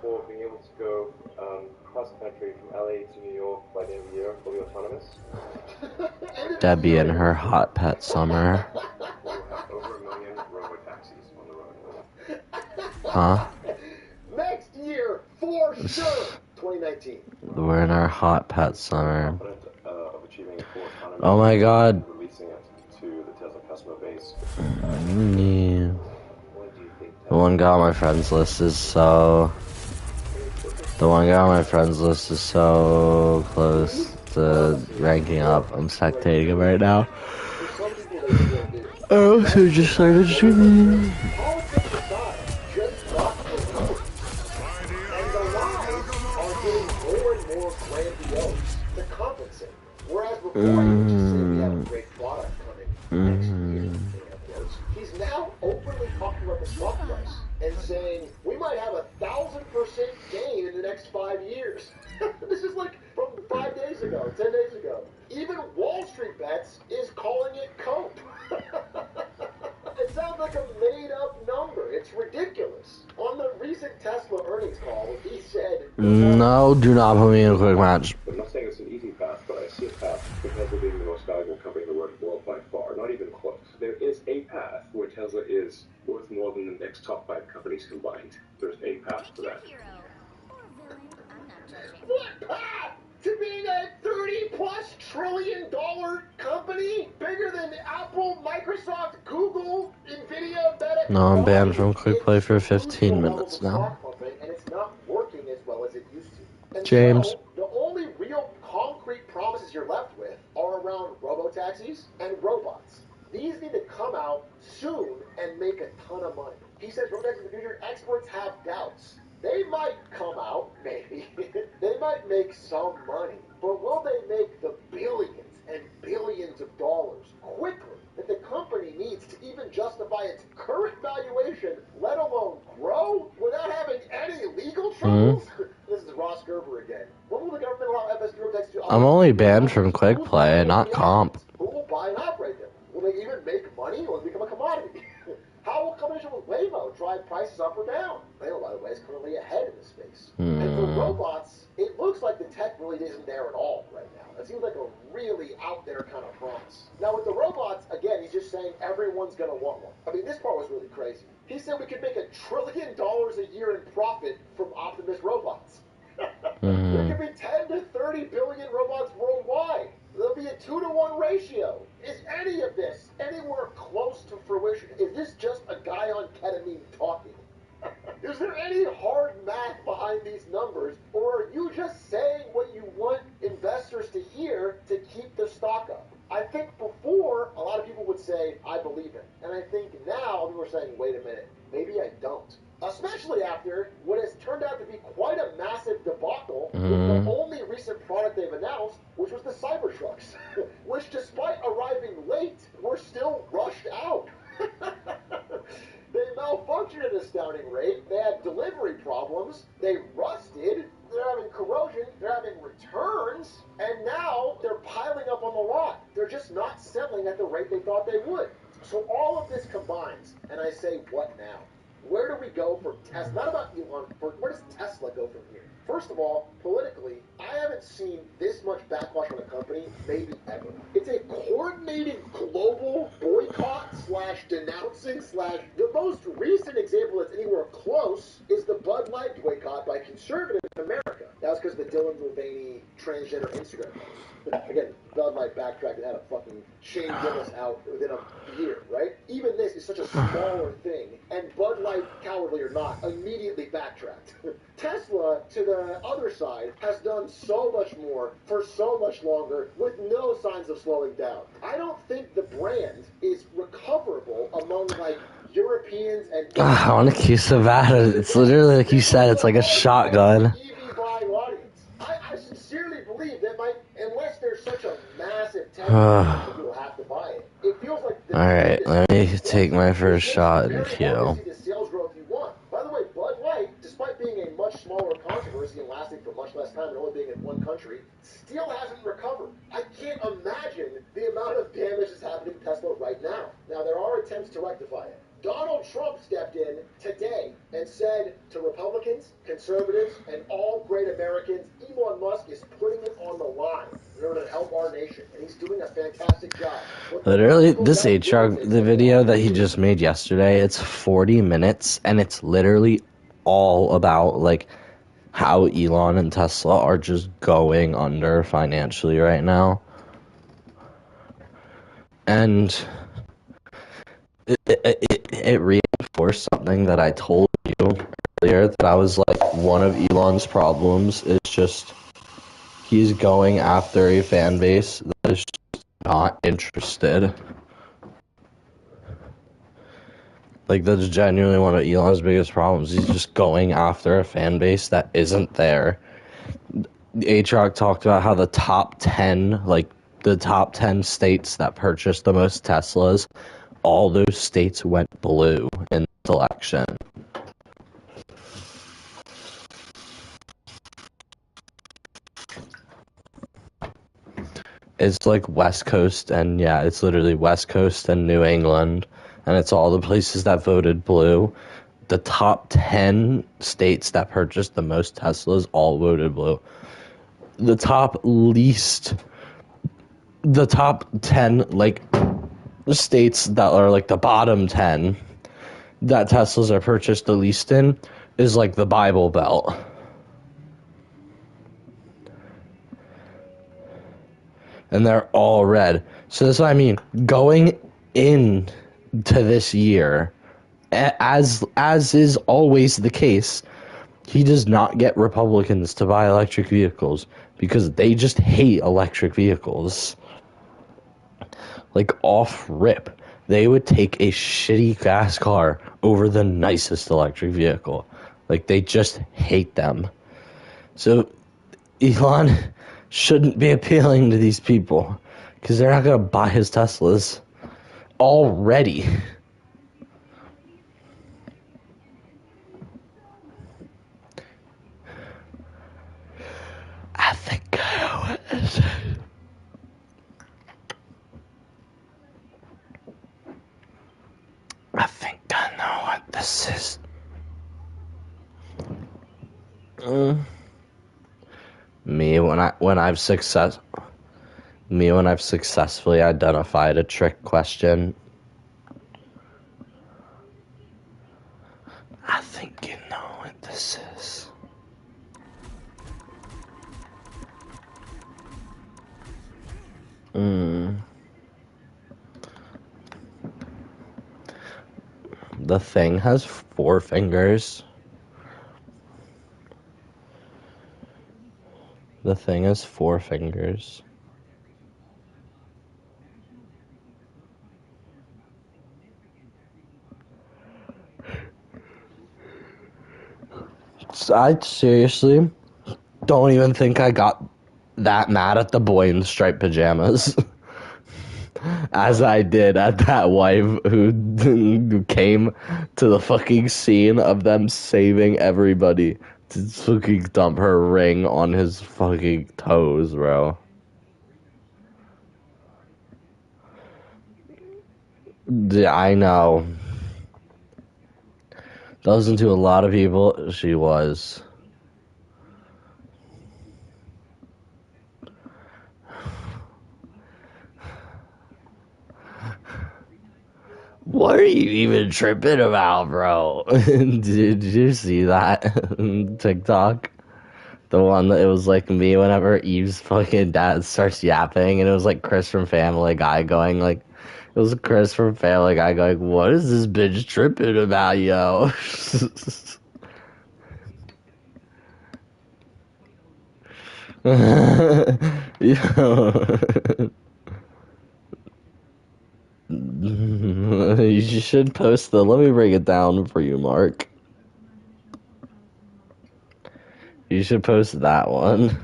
for being able to go cross country from LA to New York by the end of the year, fully autonomous. Debbie and her hot pet summer. We'll have over 1 million robo-taxis on the road. Huh? Next year, for sure. 2019. We're in our hot pet summer. Confident of achieving full autonomy. Oh my god. Releasing it to the Tesla customer base. Yeah. The one guy on my friends list is so close to ranking up. I'm spectating him right now. I also just started streaming. Politics aside, just got the vote. And the lies are getting more and more grandiose to compensate. Whereas before you would just say we have a great product coming next year, he's now openly talking about the stock price and saying we might have 1,000% gain in the next 5 years. This is like from 5 days ago, 10 days ago. Even Wall Street Bets is calling it cope. It sounds like a made-up number. It's ridiculous. On the recent Tesla earnings call, he said... No, do not put me in a quick match. I'm not saying it's an easy path, but I see a path for Tesla being the most valuable company in the world by far. Not even close. There is a path where Tesla is worth more than the next top 5 companies combined. There's a path for that. What path? To being a $30+ trillion company? Bigger than Apple, Microsoft, Google, Nvidia, Meta... No, I'm banned from quick play for 15 minutes now. And it's not working as well as it used to. And James. so, the only real concrete promises you're left with are around robo-taxis and robots. These need to come out soon and make a ton of money. He says robo-taxis in the future, experts have doubts. They might come out, maybe. They might make some money. But will they make the billions and billions of dollars quickly that the company needs to even justify its current valuation, let alone grow, without having any legal troubles? This is Ross Gerber again. When will the government allow FSD robotaxis to... I'm only banned from quick play, not comp. Who will buy and operate them? Will they even make money or will they become a commodity? How will combination with Waymo drive prices up or down? Waymo, by the way, is currently ahead in the space. And for robots, it looks like the tech really isn't there at all right now. It seems like a really out there kind of promise. Now with the robots, again, he's just saying everyone's going to want one. I mean, this part was really crazy. He said we could make $1 trillion a year in profit from Optimus robots. There could be 10 to 30 billion robots worldwide. There'll be a 2-to-1 ratio. Is any of this anywhere close to fruition? Is this just a guy on ketamine talking? Is there any hard math behind these numbers, or are you just saying what you want investors to hear to keep the stock up? I think before, a lot of people would say, I believe it. And I think now people are saying, wait a minute, maybe I don't. Especially after what has turned out to be quite a massive debacle with the only recent product they've announced, which was the Cybertrucks, which despite arriving late, were still rushed out. They malfunctioned at an astounding rate. They had delivery problems. They rusted. They're having corrosion. They're having returns. And now they're piling up on the lot. They're just not selling at the rate they thought they would. So all of this combines, and I say, what now? Where do we go for Tesla? Not about Elon. Where does Tesla go from here? First of all, politically, I haven't seen this much backlash on a company, maybe ever. It's a coordinated global boycott / denouncing / the most recent example that's anywhere close is the Bud Light boycott by conservatives in America. That was because of the Dylan Mulvaney transgender Instagram post. Again, Bud Light backtracked and had a fucking Shane Gillis out within a year, right? Even this is such a smaller thing, and Bud Light, cowardly or not, immediately backtracked. Tesla, to the other side, has done so much more for so much longer with no signs of slowing down. I don't think the brand is recoverable among, like, Europeans and... I want to keep so bad. It's literally like you said, it's like a shotgun. EV buying audience. I sincerely believe that unless there's such a massive tech that people have to buy it, it feels like... Alright, let me take my first shot in queue. The sales growth you want. By the way, Bud Light, despite being a much smaller controversy and lasting for much less time and only being in one country, still hasn't recovered. I can't imagine the amount of damage that's happening to Tesla right now. Now, there are attempts to rectify it. Donald Trump stepped in today and said to Republicans, conservatives, and all great Americans, Elon Musk is putting it on the line in order to help our nation, and he's doing a fantastic job. Literally, this HR, the video that he just made yesterday, it's 40 minutes, and it's literally all about, like, how Elon and Tesla are just going under financially right now. And it reinforced something that I told you earlier, that I was like, one of Elon's problems is just he's going after a fan base that is just not interested. Like, that's genuinely one of Elon's biggest problems. He's just going after a fan base that isn't there. H-Rock talked about how the top 10 states that purchased the most Teslas, all those states went blue in this election. It's like West Coast, and yeah, it's literally West Coast and New England, and it's all the places that voted blue. The top 10 states that purchased the most Teslas all voted blue. The top 10, like, states that are like the bottom 10 that Teslas are purchased the least in is like the Bible Belt. And they're all red. So that's what I mean. Going into this year, as is always the case, he does not get Republicans to buy electric vehicles because they just hate electric vehicles. Like, off rip, they would take a shitty gas car over the nicest electric vehicle. Like, they just hate them. So Elon shouldn't be appealing to these people because they're not going to buy his Teslas already. I think I know what this is. I think I know what this is. Me when I've successfully identified a trick question. I think you know what this is. The thing has 4 fingers. The thing has 4 fingers. I seriously don't even think I got that mad at the boy in the striped pajamas as I did at that wife who came to the fucking scene of them saving everybody to fucking dump her ring on his fucking toes, bro. Yeah, I know. Doesn't to a lot of people, she was. What are you even tripping about, bro? Did you see that TikTok? The one that it was like me whenever Eve's fucking dad starts yapping, and it was like Chris from Family Guy going like, it was Chris from Family Guy going, what is this bitch tripping about, yo? Yo. You should post the, let me break it down for you, Mark. You should post that one.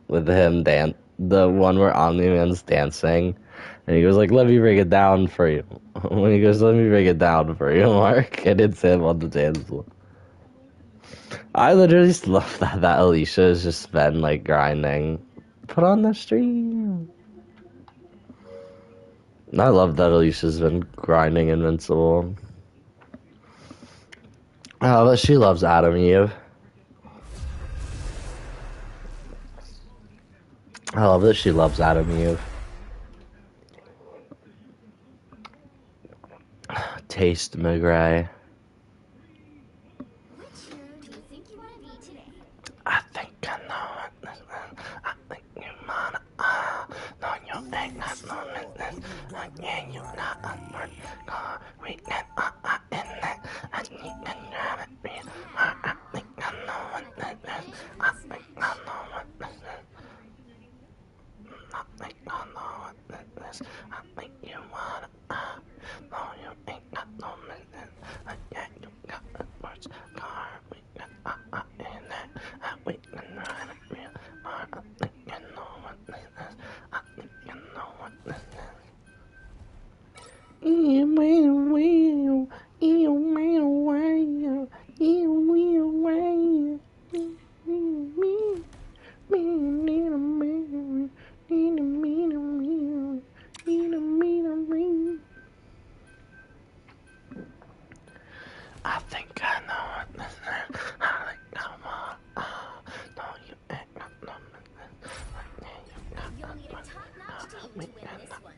With him the one where Omni-Man's dancing. And he goes like, let me break it down for you. When he goes, let me break it down for you, Mark. And it's him on the dance floor. I literally just love that Alicia has just been like grinding. Put on the stream. I love that Alicia's been grinding Invincible. Oh, but she loves Adam Eve. I love that she loves Adam Eve. Taste McGray. Which hero do you think you want to be today? I think I know it. I think you might. No, you ain't got no business. Yeah, you got a smart car. We can in that. I think I drive it real. I think I know what this is. I think I know what this is. I think I know what this is. I think you want it. No, you ain't got no business. Yeah, you got a sports car. We can in that. We can ride it real hard. I think you know what this is. I think you know what this is. I think I know what this is. I think I want. No, you ain't got no business. You'll need a top-notch team to win this one.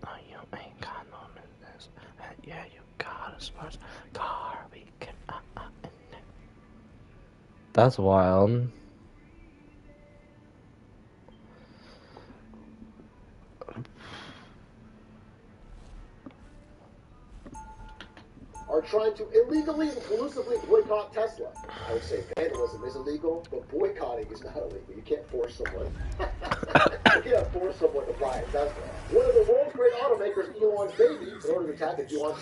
No, you ain't got no business. Yeah, you got a sports car. We can in it. That's wild. Are trying to illegally and collusively boycott Tesla. I would say vandalism is illegal, but boycotting is not illegal. You can't force someone. You can't force someone to buy a Tesla. One of the world's great automakers, Elon's baby, in order to attack it, Elon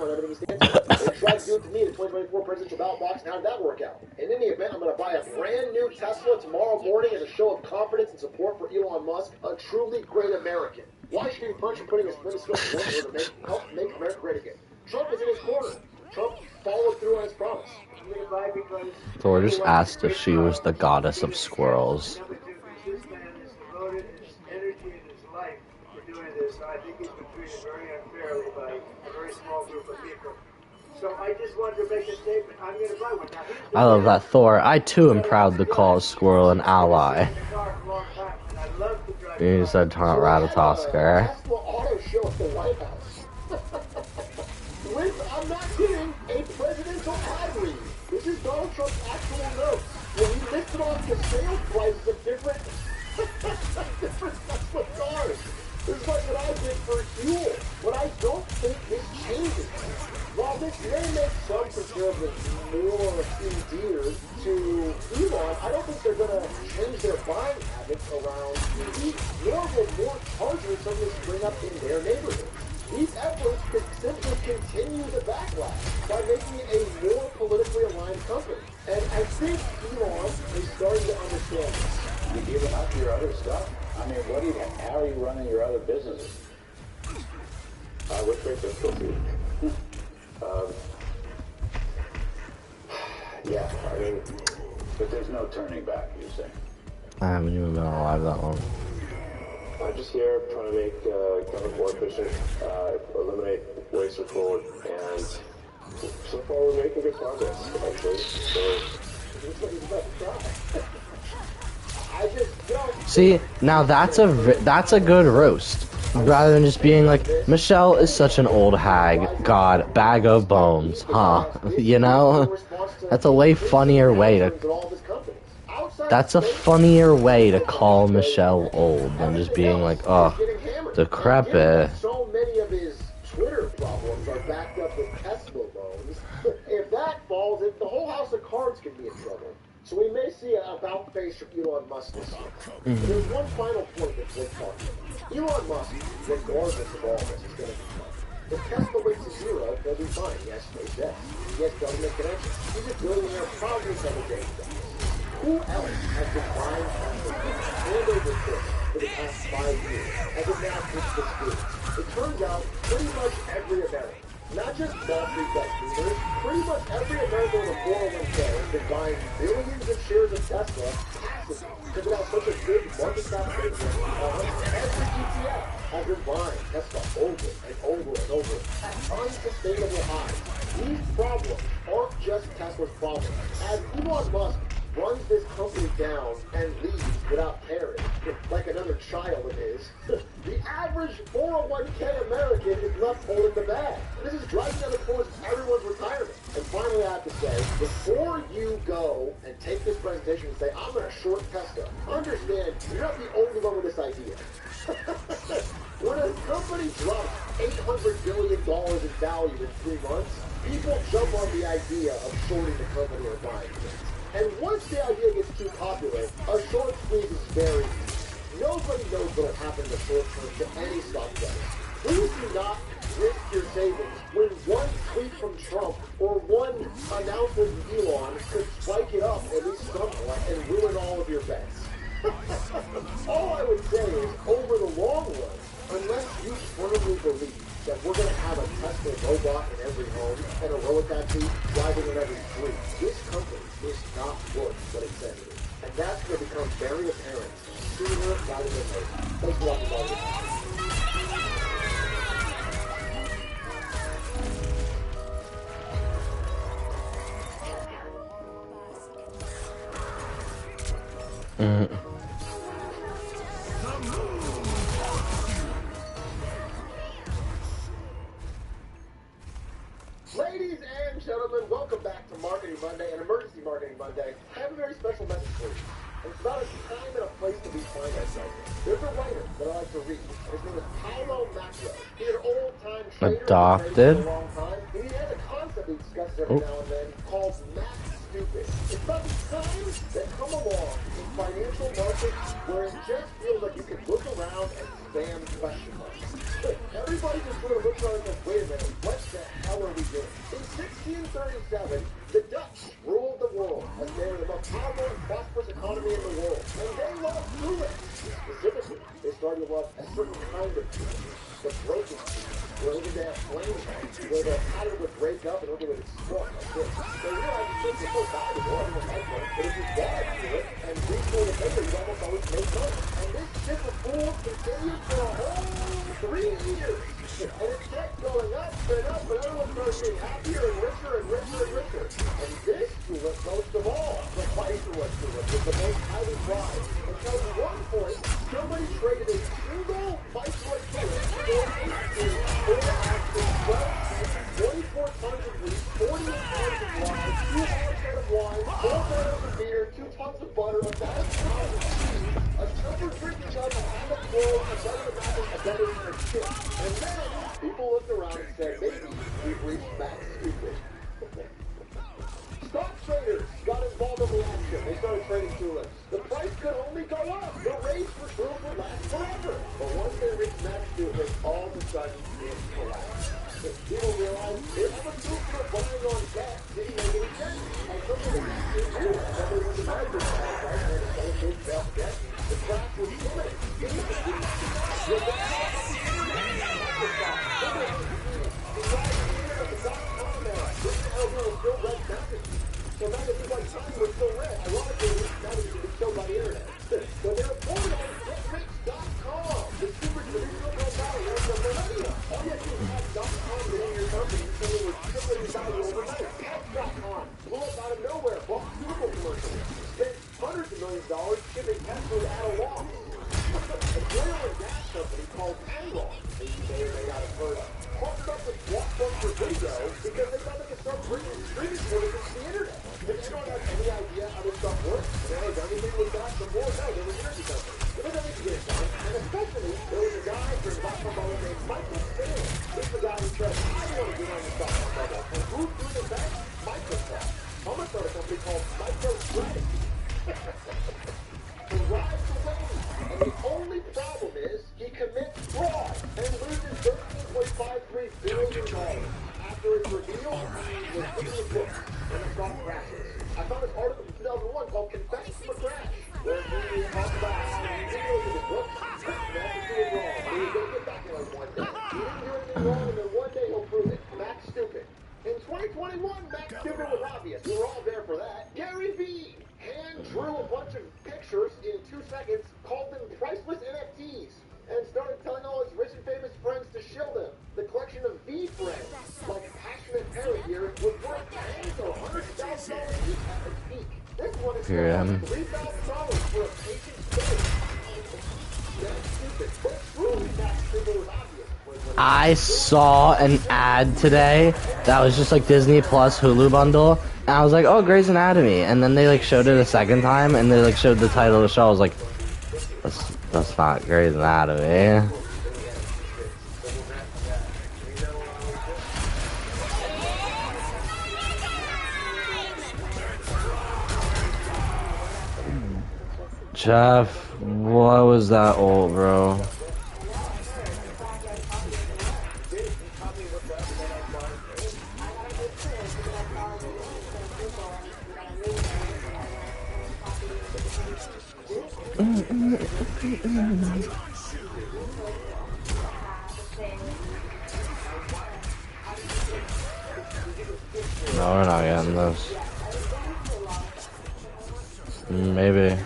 everything he stands for. They tried to do it to me in the 2024 presidential ballot box, and how did that work out? And in the event, I'm going to buy a brand new Tesla tomorrow morning as a show of confidence and support for Elon Musk, a truly great American. Why should he be punished for putting his Venezuela to help make America great again? Trump is in his corner. Trump followed through on his promise. Thor just asked if she was the goddess of squirrels. This man is devoted his energy and his life for doing this. I think he's been treated very unfairly by a very small group of people. So I just wanted to make a statement. I'm going to buy one. Now, I love that, Thor. I too am proud to call a squirrel an ally. He said Taunt Ratatosker. Tesla auto show at the White House. With, I'm not kidding, a presidential ad read. This is Donald Trump's actual notes. When he listed off the sales prices of different Tesla cars. This is like what I did for fuel. But I don't think this changes. While this may make some conservatives more endeared to Elon, I don't think they're going to change their buying habits around EVs. Nor will more chargers suddenly spring up in their neighborhoods. These efforts could simply continue the backlash by making it a more politically aligned company. And I think Elon is starting to understand this. You giving up your other stuff? I mean, how are you running your other businesses? With great difficulty. Yeah, I mean, But there's no turning back, you say. I haven't even been alive that long. I'm just here trying to make government more efficient, eliminate waste of food, and so far we're making good progress, actually. So, Looks like he's about to try. I just don't. See, now that's a good roast. Rather than just being like, Michelle is such an old hag. God, bag of bones, huh? You know? That's a way funnier way to... That's a funnier way to call Michelle old than just being like, oh, decrepit. So many of his Twitter problems are backed up with Tesla loans. If that falls, the whole house of cards can be in trouble. So we may see an about-face from Elon Musk this year. There's one final point that's worth talking about. Elon Musk, regardless of all this, is going to be fine. If Tesla went to zero, he'll be fine. He has SpaceX. He has government connections. He's a billionaire, probably some of Dave Jobs. Who else has been buying Tesla hand over fist for the past 5 years as it now hits the streets? It turns out pretty much every American, not just Wall Street bet leaders, pretty much every American with a 401k has been buying billions of shares of Tesla massively because it has such a good market capitalization. Every ETF has been buying Tesla over and over and over at unsustainable highs. These problems aren't just Tesla's problem. As Elon Musk runs this company down and leaves without caring, like another child of his, the average 401k American is left holding the bag. This is driving down the course of everyone's retirement. And finally, I have to say, before you go and take this presentation and say, I'm going to short Tesla, understand you're not the only one with this idea. When a company drops $800 billion in value in 3 months, people jump on the idea of shorting the company or buying it. And once the idea gets too popular, a short squeeze is very easy. Nobody knows what will happen in the short term to any stock price. Please do not risk your savings when one tweet from Trump or one announcement from Elon could spike it up at least somewhat and ruin all of your bets. All I would say is, over the long run, unless you firmly believe that we're going to have a Tesla robot in every home and a robotaxi driving in every street, this company is not worth what it says it is. And that's going to become very apparent sooner rather than later. Thanks a lot for watching. Ladies and gentlemen, welcome back to Marketing Monday, an emergency Marketing Monday. I have a very special message for you. And it's about a time and a place that we find ourselves in. There's a writer that I like to read. His name is Paulo Macro. He's an old-time trader. Adopted. For a long time. And he has a concept he discusses every now and then called Mac Stupid. It's about the times that come along in financial markets where it just feels like you can look around and spam question marks. Everybody just sort of looks around and goes, wait a minute, what the hell are we doing? In 1637, the Dutch ruled the world as they were the most powerful and prosperous economy in the world. And they loved tulips. Specifically, they started to love a certain kind of tulip, the broken tulip, where look at that flame head, where the pattern would break up and look at it would explode like this. They realized the things were so valuable, everyone liked them, but if you bought a tulip and resold it later, you almost always made money. And this ship of fools continued for a whole 3 years. And it kept going up and up, and everyone started getting happier and richer and richer and richer. And this tulip, most of all, the Viceroy tulip, was the most highly prized. Until at one point, somebody traded a single Viceroy tulip for 18 or actually 12 24 tons of wheat, 48 pounds of wine, 2 hogshead of wine, 4 barrels of beer, 2 tons of butter, 1,000 pounds of cheese, a silver drinking jug, a pound of coal, a better mattress, a better and a ship. And then people looked around and said, maybe we've reached Mac Stupid. Stock traders got involved in the action. They started trading tulips. The price could only go up. The race for tulips would last forever. But once they reached Mac Stupid, all of a sudden it collapsed. People realized if a tulip were buying on debt didn't make any sense. And something that they do, that they were the market price and they started to sell debt. The crash was imminent. So now it was like time was still red. Ironically, now that you can show by the internet. So they reported on GetRich.com. The super traditional mentality of the millennium. All you have to do is have .com in your company so it was tripling in value overnight. Pets.com blew up out of nowhere. Bought Google commercials. Spent hundreds of millions of dollars shipping Tesla at a loss. A oil and gas company called Enron, that you may or may not have heard of, partnered up with Blockbuster Video because they thought they could start bringing streaming services to the internet. If anyone has any idea how this stuff works, and they done anything with that before, no, they were energy companies. But they don't need to get it done. And especially, there was a guy during that bubble named Michael Saylor. This is the guy who said, I want to get on the stock bubble. And who's doing it best? Microsoft. I'm going to start a company called MicroStrategy. To ride the wave. And the only problem is he commits fraud and loses $13.53 billion. After his reveal, he was putting his books and the stock crashes. I found this article from 2001 called Confessions from a Crash, where he talks about how he didn't look at his books, nothing doing wrong, but he was going to get back in like one day. He didn't do anything wrong, and then one day he'll prove it. Mac Stupid. In 2021, Mac Stupid was obvious. We were all there for that. Gary Vee hand drew a bunch of pictures seconds, called them priceless NFTs, and started telling all his rich and famous friends to shill them. The collection of V friends, like Passionate Parrot here, was worth tens or $100,000 each at its peak. This one is Yeah. $3,000 for a patient stay. That's stupid, but truly Max Stupid was obvious. I saw an ad today that was just like Disney Plus Hulu bundle, and I was like, oh, Grey's Anatomy, and then they like showed it a second time, and they like showed the title of the show. I was like, that's not Grey's Anatomy. Jeff, what was that old, bro? No, we're not getting this. Maybe.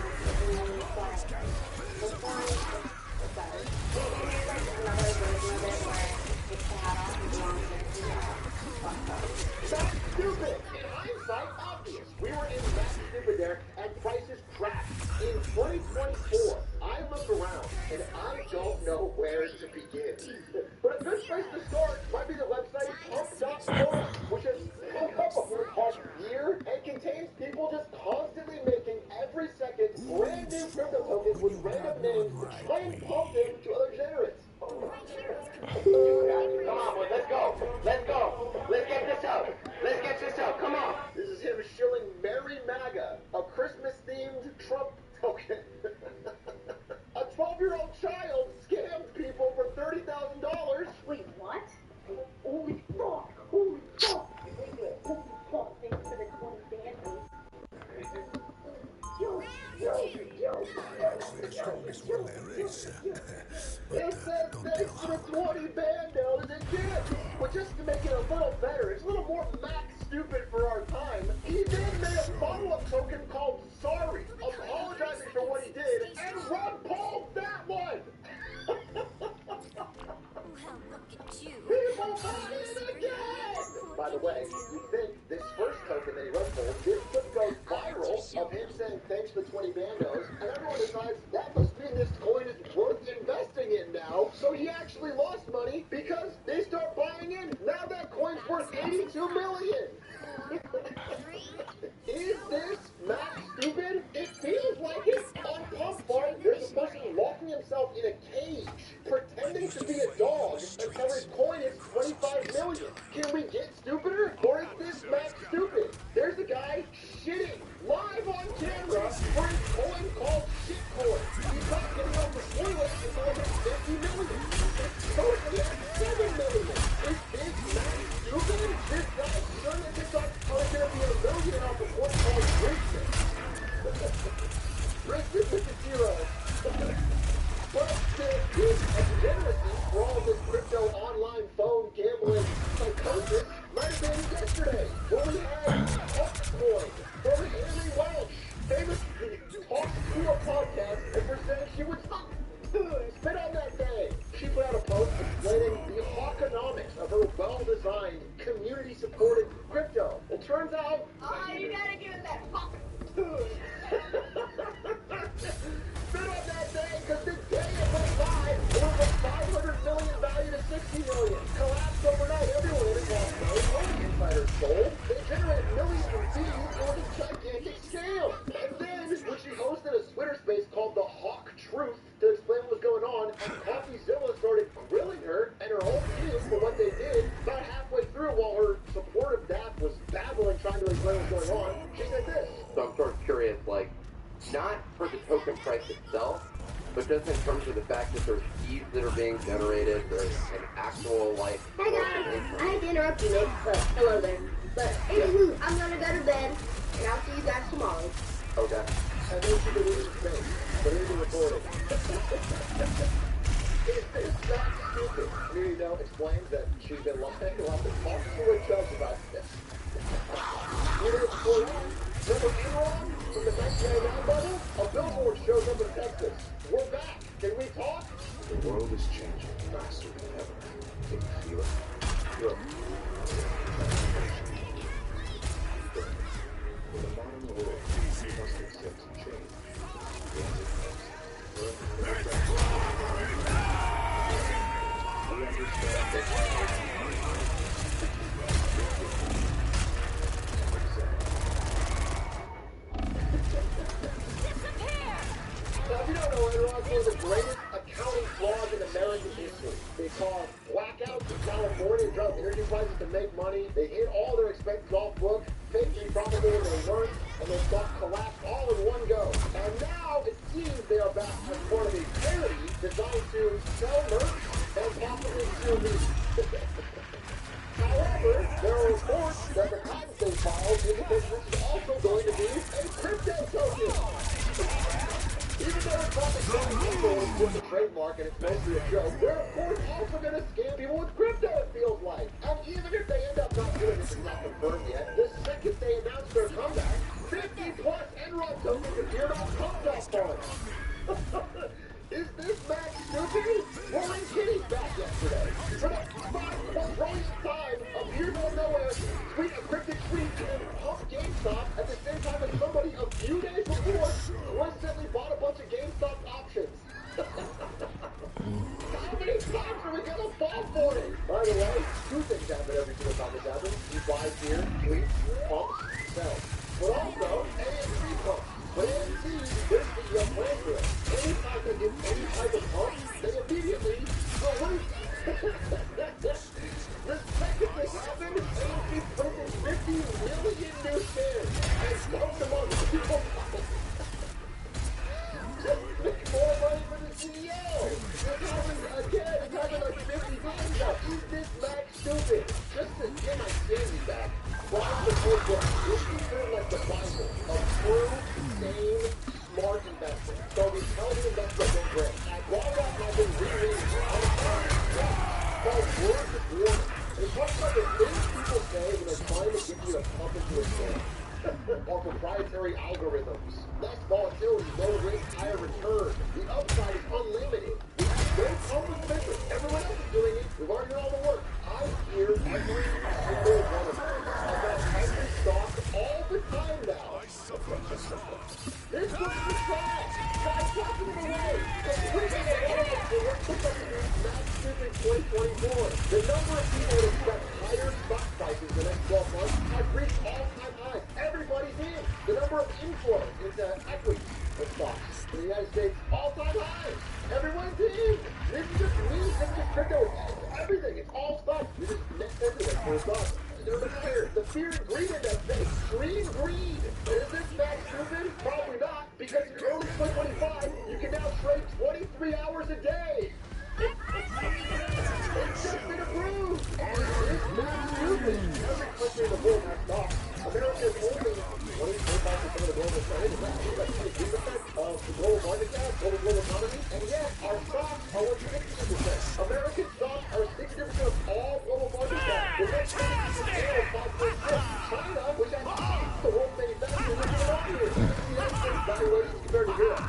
Stupid! In hindsight, obvious. We were in Max Stupid there, and prices crashed. In 2024, I look around, and I don't know where to begin. But a good place to start might be the website Pump.forum, which has come up over the past year and contains people just constantly making every second brand new crypto tokens with random names to try and pump them to other generates. Come on, boys, let's go. Let's go. Let's get this out. Let's get this out. Come on. This is him shilling Merry MAGA, a Christmas-themed Trump token. A 12-year-old child scammed people for $30,000. Wait, what? Holy fuck! Holy fuck! Holy fuck! Thanks for the 20 bandos. Yo. It says thanks for the 20 bandos again. But just to make it a little better, it's a little more Max Stupid for our time. He then made a follow-up token called Sorry, apologizing for what he did, and Ron Paul that one. Well, look at you. People bought it again! By the way, you think this first token that he wrote for this clip goes viral of him saying thanks for 20 bandos, and everyone decides that must mean this coin is worth investing in now, so he actually lost money because they start buying in. Now that coin's worth 82 million! Is this Max Stupid? It feels like it. On Pump Farm, there's a person locking himself in a cage, pretending to be a dog until his coin is 25 million. Can we get stupider? Or is this Max Stupid? There's a guy shitting live on camera for his coin called Shitcoin. He's not getting off the toilet until he hits 50 million. So he has 7 million. Is this Max Stupid? This guy's sure that this guy's probably going to be a million off the coin called Richmond. Richmond with the zero. But the degeneracy for all this crypto online phone gambling psychosis might have been yesterday, where we had Hawkcoin from Amy Welch famously talked to a podcast and was saying she would spit on that thing. She put out a post explaining the Hawkonomics of her well-designed, community-supported crypto. It turns out, You gotta give it that fuck. spit on that thing because the day it went live, it was a 500 million value to 60 million. Collapsed overnight. Everyone in it lost money. Only insiders sold. They generated millions in fees. It was a gigantic scam. And then, when she hosted a Twitter space called The Hawk Truth to explain what was going on, and CoffeeZilla started grilling her and her whole team for what they did, about halfway through, while her supportive DAP was babbling, trying to explain what was going on, she said this. So I'm sort of curious, like, not for the token price itself, but just in terms of the fact that there's fees that are being generated, there's an actual, like, Hi guys, I had to interrupt you, Nick, but hello there. But anywho, I'm gonna go to bed, and I'll see you guys tomorrow. Okay. And then she deleted his face. But here's the recording. Is this not stupid? Miriam explains that she's been lying while the talk to her chubs about this. You know what's going on? Remember Enron from the 1999 bubble? A billboard shows up in text greatest accounting fraud in American history. They caused blackouts in California, dropped energy prices to make money. They hid all their expenses off book, fake improbable when they weren't, and they stock collapsed all in one go. And now it seems they are back as part of a charity designed to sell merch and possibly sue me. However, there are reports that the patent they filed indicates this is also going to be a crypto token. Even though it's not the common people with the trademark and it's mostly a joke, they're of course also going to scam people with crypto, it feels like. And even if they end up not doing this, it's not confirmed yet, the second they announce their comeback, 50 plus Enron tokens appeared on Comstock Farms. Is this Max stupid? Warren Kitty's back yesterday. For the 5 brilliant time, appeared out of nowhere, tweet a cryptic tweet and then pump GameStop at the same time as somebody a few days before coincidentally bought a bunch of GameStop options. How many times are we gonna fall for it? By the way, 2 things happen every single time this happens. You buy gear, tweets, pumps, sells. But also, AMC pumps. But AMC, there's the plan for it. Anytime they get any type of pump, they immediately release. The second this happened, AMC printed 50 million new shares and dumped them on people. Just make more money for the CEO. This happens again. It's happened like 50 times now. Is this Max stupid? Just to get my sanity back. Brian the whole book is considered like the Bible of true, sane, smart investing. So we tell the investors don't grant. And while that has been rereading on the called Words of Warning. And it talks about the things people say when they're trying to get you to pump into a share. Or proprietary algorithms. Less volatility, low risk, higher return. The upside is unlimited. We have no public business. Everyone else is doing it. We've already done all the work. I hear every single one of them about every stock all the time now. This book is trash. Guys, talking it away. Completely irrelevant to what took us to Max Stupid 2024. The number of people that expect higher stock prices in the next 12 months has reached all-time highs. Everybody's in. The number of inflows into equities and stocks in the United States, all-time highs. Everyone's in. This is just me. This is just crypto. It's everything. It's all stocks. You just net everything for a stock. The fear and greed index, the extreme greed. Is this Max stupid? Probably not, because in early 2025, you can now trade 23 hours a day. It's just been approved. And it's Max stupid. Every country in the world has stocks. America is only 25% of the global economy. That's 22% of the global market cap, global economy. And yet, our stocks are 62%. American stocks are 60% of all global market cap. The next thing is China, which has the world manufacturing, is going on here. The United States valuation compared to Europe.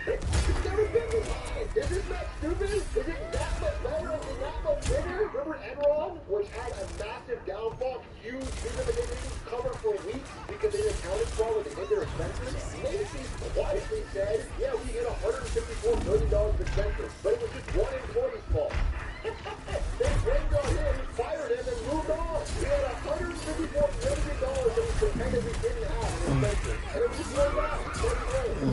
It's never been this high. Is this Max stupid? Is it that much better? Is it that much bigger? Remember Enron, which had a massive downfall, huge, even they didn't cover for weeks because they didn't account for all of they hit their expenses? Macy's quietly said, yeah, we hit $154 million of expenses, but it was just one employee's fault. They blamed on him, fired him, and moved on. We had $154 million that we pretended we didn't have in expenses. And it was just rolled out.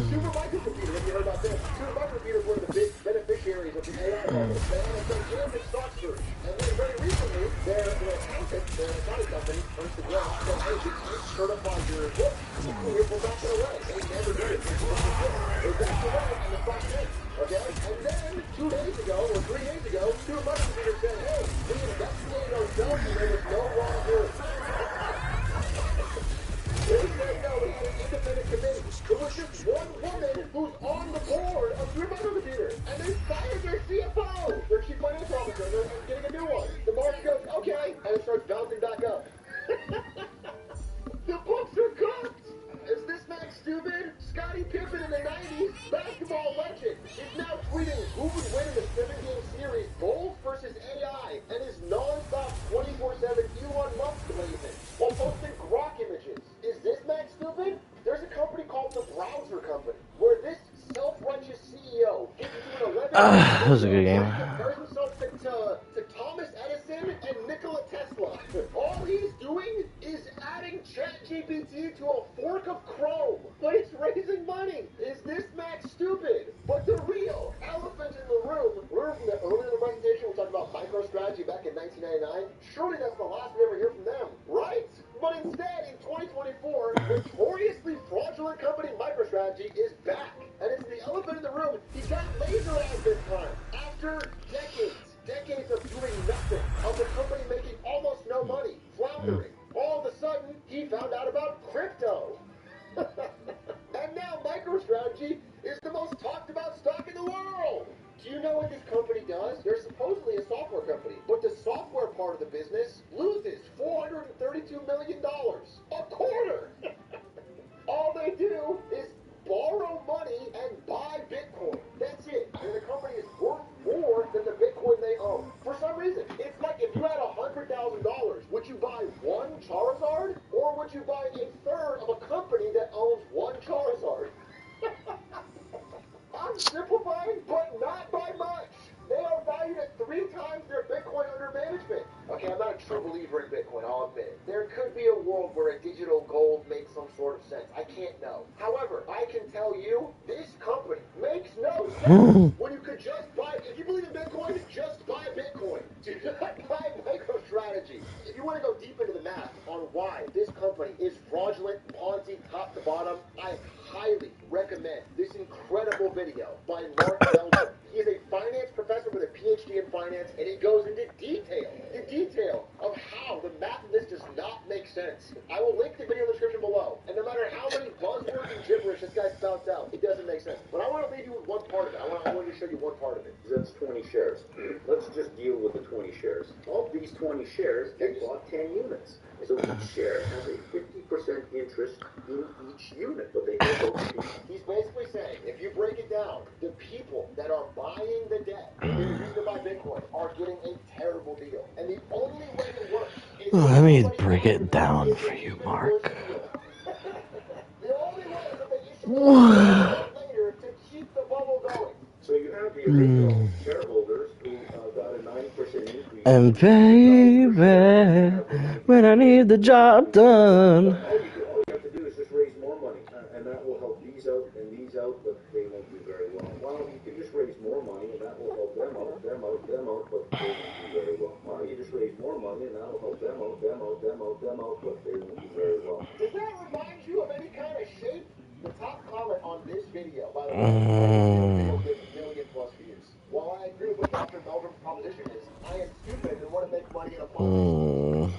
Super microcomputers, have you heard about this? Super microcomputers were the big beneficiaries of the AI market. They had a gigantic stock surge. And then very recently, their accountant, their accounting company, Ernst & Young, said, hey, we can't certify your books. We're backing away. They never did it. They backed away, and the stock tanked. Okay? And then, 2 days ago, or 3 days ago, Super microcomputers said, hey, we investigated ourselves, and there was no wrongdoing. They said no, we had an independent committee. It was just one woman who's on the board of Super Microcomputer. And they fired their CFO, their chief financial officer, and they're getting a new one. The market goes, okay, and it starts bouncing back up. The books are cooked. Is this Max stupid? Scottie Pippen in the 90s, basketball legend, is now tweeting who would win in the 7-game series, Bulls versus AI, and his non-stop 24/7 Elon Musk blazing, while posting Grok images. Is this Max stupid? There's a company called the Browser Company, where this self-righteous CEO gets into an 11 That was a good game. compares himself to Thomas Edison and Nikola Tesla. All he's doing is adding ChatGPT to a fork of Chrome, but it's raising money. Is this Max stupid? But the real elephant he found out about crypto. And now MicroStrategy is the most talked about stock in the world. Do you know what this company does? They're supposedly a software company, but the software part of the business loses $432 million a quarter. All they do is borrow money and buy Bitcoin. That's it. And the company is worth more than the Bitcoin they own. For some reason, it's like if you had $100,000, would you buy one Charizard, or would you buy a third of a company that owns one Charizard? I'm simplifying, but not by much. They are valued at 3 times their Bitcoin under management. Okay, I'm not a true believer in Bitcoin, I'll admit it. There could be a world where a digital gold makes some sort of sense. I can't know. However, I can tell you, this company makes no sense when you could just buy, if you believe in Bitcoin, just buy Bitcoin. Do not buy MicroStrategy. If you want to go deep into the math on why this company is fraudulent, Ponzi, top to bottom, I highly recommend this incredible video by Mark Belger. He is a finance professor with a PhD in finance, and he goes into detail of how the math of this does not make sense. I will link the video in the description below. And no matter how many buzzwords and gibberish this guy spouts out, it doesn't make sense. But I want to leave you with one part of it. I want to show you one part of it. That's 20 shares. Let's just deal with the 20 shares. Of these 20 shares, they bought 10 units. So each share has a 50% interest in each unit. But they He's basically saying, if you break it down, the people that are buying the debt, they're used to buy Bitcoin, are getting a terrible deal. And the only way it works is... Let me break it down for you, Mark. The only way is if they issue later to keep the bubble going. So you have the original shareholders who got a 90% increase. And baby, when I need the job done. All you have to do is just raise more money, and that will help these out and these out, but they won't do very well. Well, you can just raise more money, and that will help them out, but they won't do very well. Why don't you just raise more money, and that will help them out, but they won't do very well. Does that remind you of any kind of shape? The top comment on this video, by the way, million plus views. While I agree with what Dr. Belger's proposition is, I am stupid and want to make money in a Ponzi.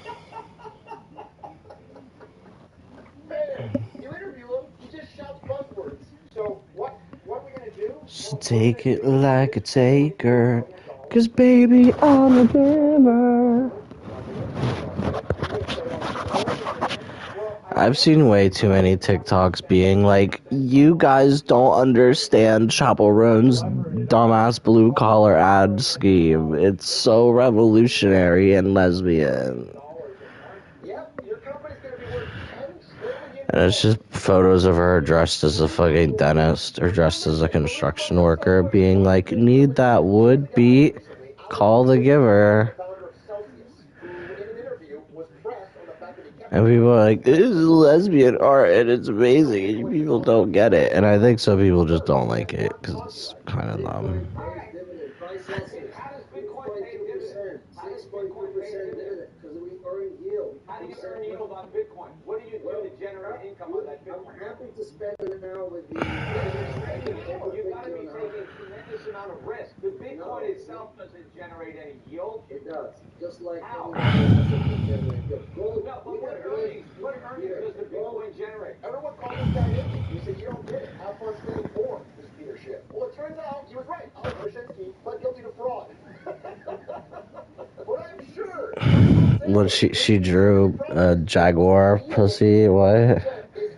Man, you interview him, he just shouts buzzwords. So what are we gonna do? Just take it like a taker, 'cause baby, I'm a giver. I've seen way too many TikToks being like, you guys don't understand Chappell Roan's dumbass blue collar ad scheme. It's so revolutionary and lesbian. And it's just photos of her dressed as a fucking dentist or dressed as a construction worker being like, need that wood beat? Call the giver. And people are like, this is lesbian art and it's amazing. And people don't get it. And I think some people just don't like it because it's kind of dumb. What do you do to generate income on that Bitcoin? I'm happy to spend it now with you. You've got to be taking a tremendous amount of risk. The Bitcoin itself doesn't generate any yield. It does. Just like how? Gold. No, but what earnings does the Bitcoin generate? Everyone called this guy idiot. He said, you don't get it. Have fun staying poor, this Peter Schiff. Well, it turns out he was right. Alex Brzezinski pled guilty to fraud. But I'm sure. What, she drew a jaguar pussy? What? It's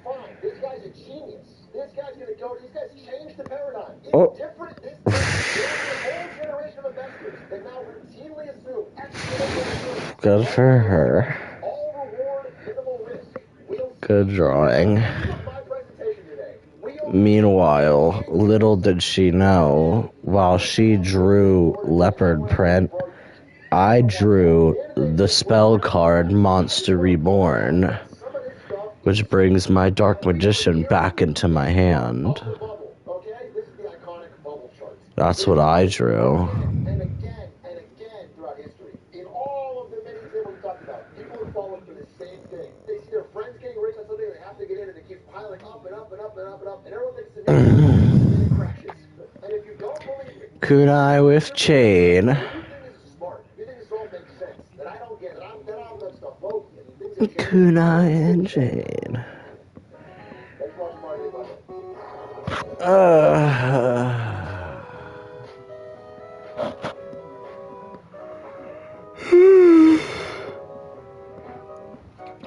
fine. This guy's a genius. This guy's gonna go. These guys changed the paradigm. It's different. There's a whole generation of investors that now routinely assume exponential. Good for her. All reward, minimal risk. Good drawing. Meanwhile, little did she know, while she drew leopard print, I drew the spell card Monster Reborn, which brings my Dark Magician back into my hand. That's what I drew. And again throughout history, in all of the many examples we talked about, people are falling for the same thing. They see their friends getting rich on something, they have to get in, and it keeps piling up and up and up and up and up, and everyone thinks it crashes. And if you don't believe it, Kunai with chain. you think this is smart, you think this all makes sense, that I don't get it, that I'm stuff both, and things have changed. Kuna and Jane. Thanks for watching Mario Bros.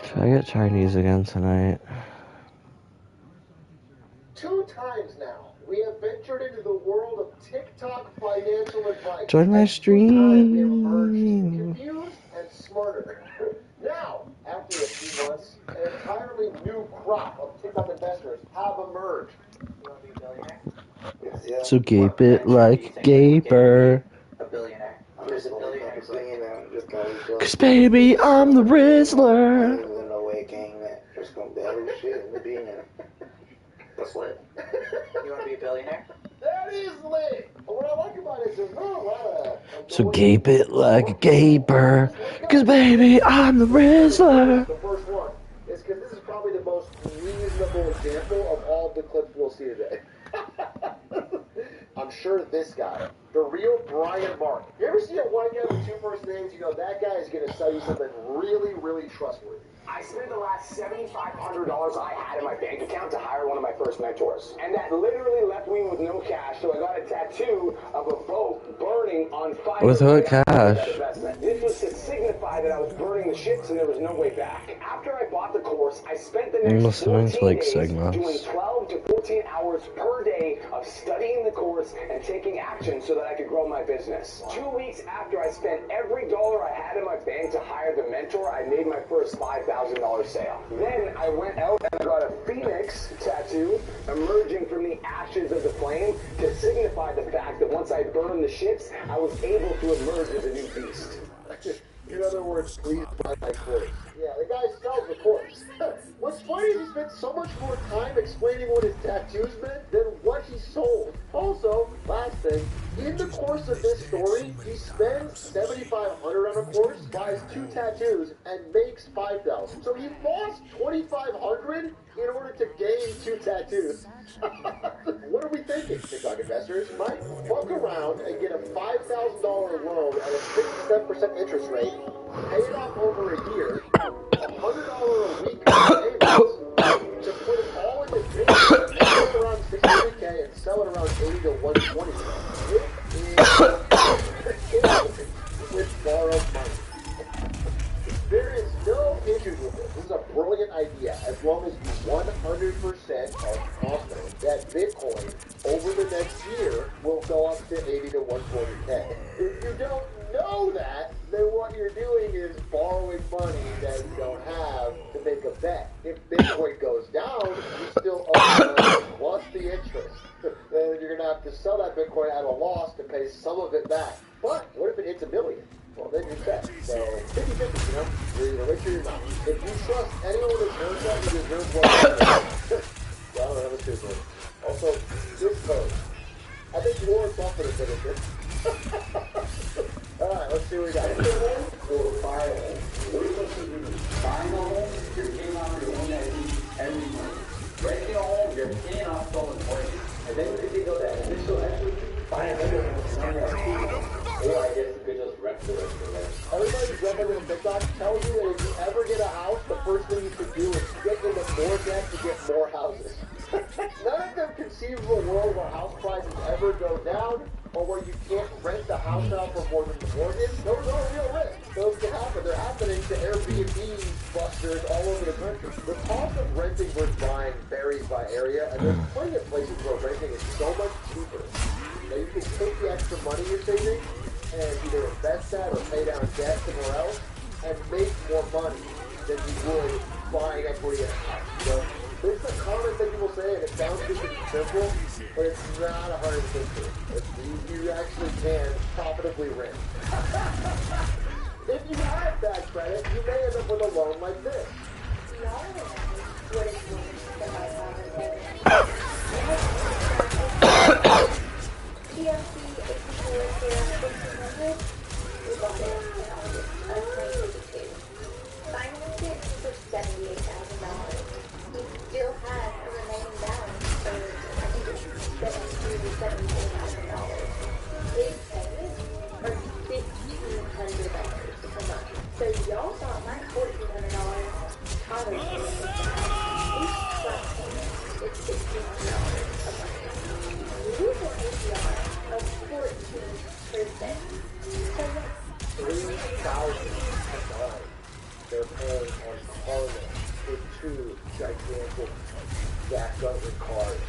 Should I get Chinese again tonight? 2 times now, we have ventured into the world of TikTok financial advice. Join my And 2 times we have emerged stream. confused and smarter. Now, after a few months, an entirely new crop of TikTok investors have emerged. You want to be a billionaire? So gape it like gaper. A billionaire. I'm just a billionaire. Cause baby, I'm the Rizzler. There's no way gang that just gonna be able to shit in the billionaire. That's lit. You want to be a billionaire? That is lit! What I like about it is there's not a lot of... So gape it like a gaper. Cause baby, I'm the Rizzler. The first one is because this is probably the most reasonable example of all the clips we'll see today. I'm sure this guy, the real Brian Mark. You ever see a white guy with 2 first names? You know that guy is going to sell you something really, really trustworthy. I spent the last $7,500 I had in my bank account to hire one of my first mentors. And that literally left me with no cash, so I got a tattoo of a boat burning on fire. With what cash? This was to signify that I was burning the ships and there was no way back. After I bought the course, I spent the I'm next listening 14 to like days Sigma. doing 12 to 14 hours per day of studying the course and taking action so that I could grow my business. 2 weeks after I spent every dollar I had in my bank to hire the mentor, I made my first $5,000 sale. Then I went out and got a phoenix tattoo emerging from the ashes of the flame to signify the fact that once I burned the ships, I was able to emerge as a new beast. In other words, please buy my course. Yeah, the guy sells the course. What's funny is he spent so much more time explaining what his tattoos meant than what he sold. Also, last thing, in the course of this story, he spends $7,500 on a course, buys 2 tattoos, and makes $5,000. So he lost $2,500 in order to gain 2 tattoos. What are we thinking, TikTok investors? Might fuck around and get a $5,000 loan at a 6% interest rate, pay it off over a year, $100 a week payments, to put it all into Bitcoin, sell it around 600K and sell it around 80 to 120K. It is with borrowed money. There is no issues with this. This is a brilliant idea as long as you 100% are confident that Bitcoin over the next year will go up to 80 to 140K. If you don't know that, then what you're doing is borrowing money that you don't have to make a bet. If Bitcoin goes down, you still owe money plus the interest. Then you're going to have to sell that Bitcoin at a loss to pay some of it back. But what if it hits $1 million? Well, then you're set. So, 50-50, you know? You're either rich or you're not. If you trust anyone who deserves that, you deserve what you I don't have a two-word. Also, this code. I think Warren Buffett is in it. Alright, let's see what we got. Buying a home, you're paying off your own every month. Renting a home, you're paying off someone's mortgage. And then you can go that initial equity, buy a home, or I guess you could just rent the rest of the rent. Everybody who's jumping into TikTok tells you that if you ever get a house, the first thing you should do is get into more debt to get more houses. None of them conceive of a world where house prices ever go down, or where you can't rent the house out for more than the mortgage. Those are real risks. Those can happen. They're happening to Airbnb busters all over the country. The cost of renting versus buying varies by area, and there's plenty of places where renting is so much cheaper. Now you can take the extra money you're saving and either invest that or pay down debt somewhere else and make more money than you would buying equity in a house. You know, there's a common thing people say, and it sounds super simple, but it's not 100% true. You actually can profitably rent. If you have bad credit, you may end up with a loan like this. Financed it for $78,000. He still has a remaining balance of, I think it's $72,000 to $74,000. His payments are $1,500 per month. So y'all thought my $1,400 gigantic Zach Gunter cars.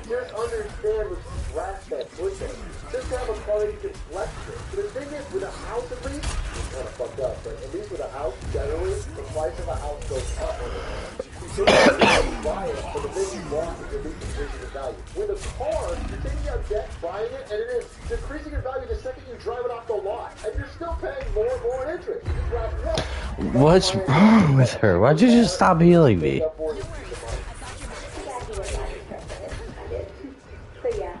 Just understand what scratch that pussy. Just have a car that you can flex with. But the thing is, with a house at least, it's kind of fucked up, but at least with a house, generally, the price of a house goes up on it. You can't buy it, but the thing you bought is at least increasing the value. With a car, you're taking out debt, buying it, and it is decreasing in value the second you drive it off the lot. And you're still paying more and more in interest. You just drive it up. What's wrong with her? Why'd you just stop healing me? So yeah.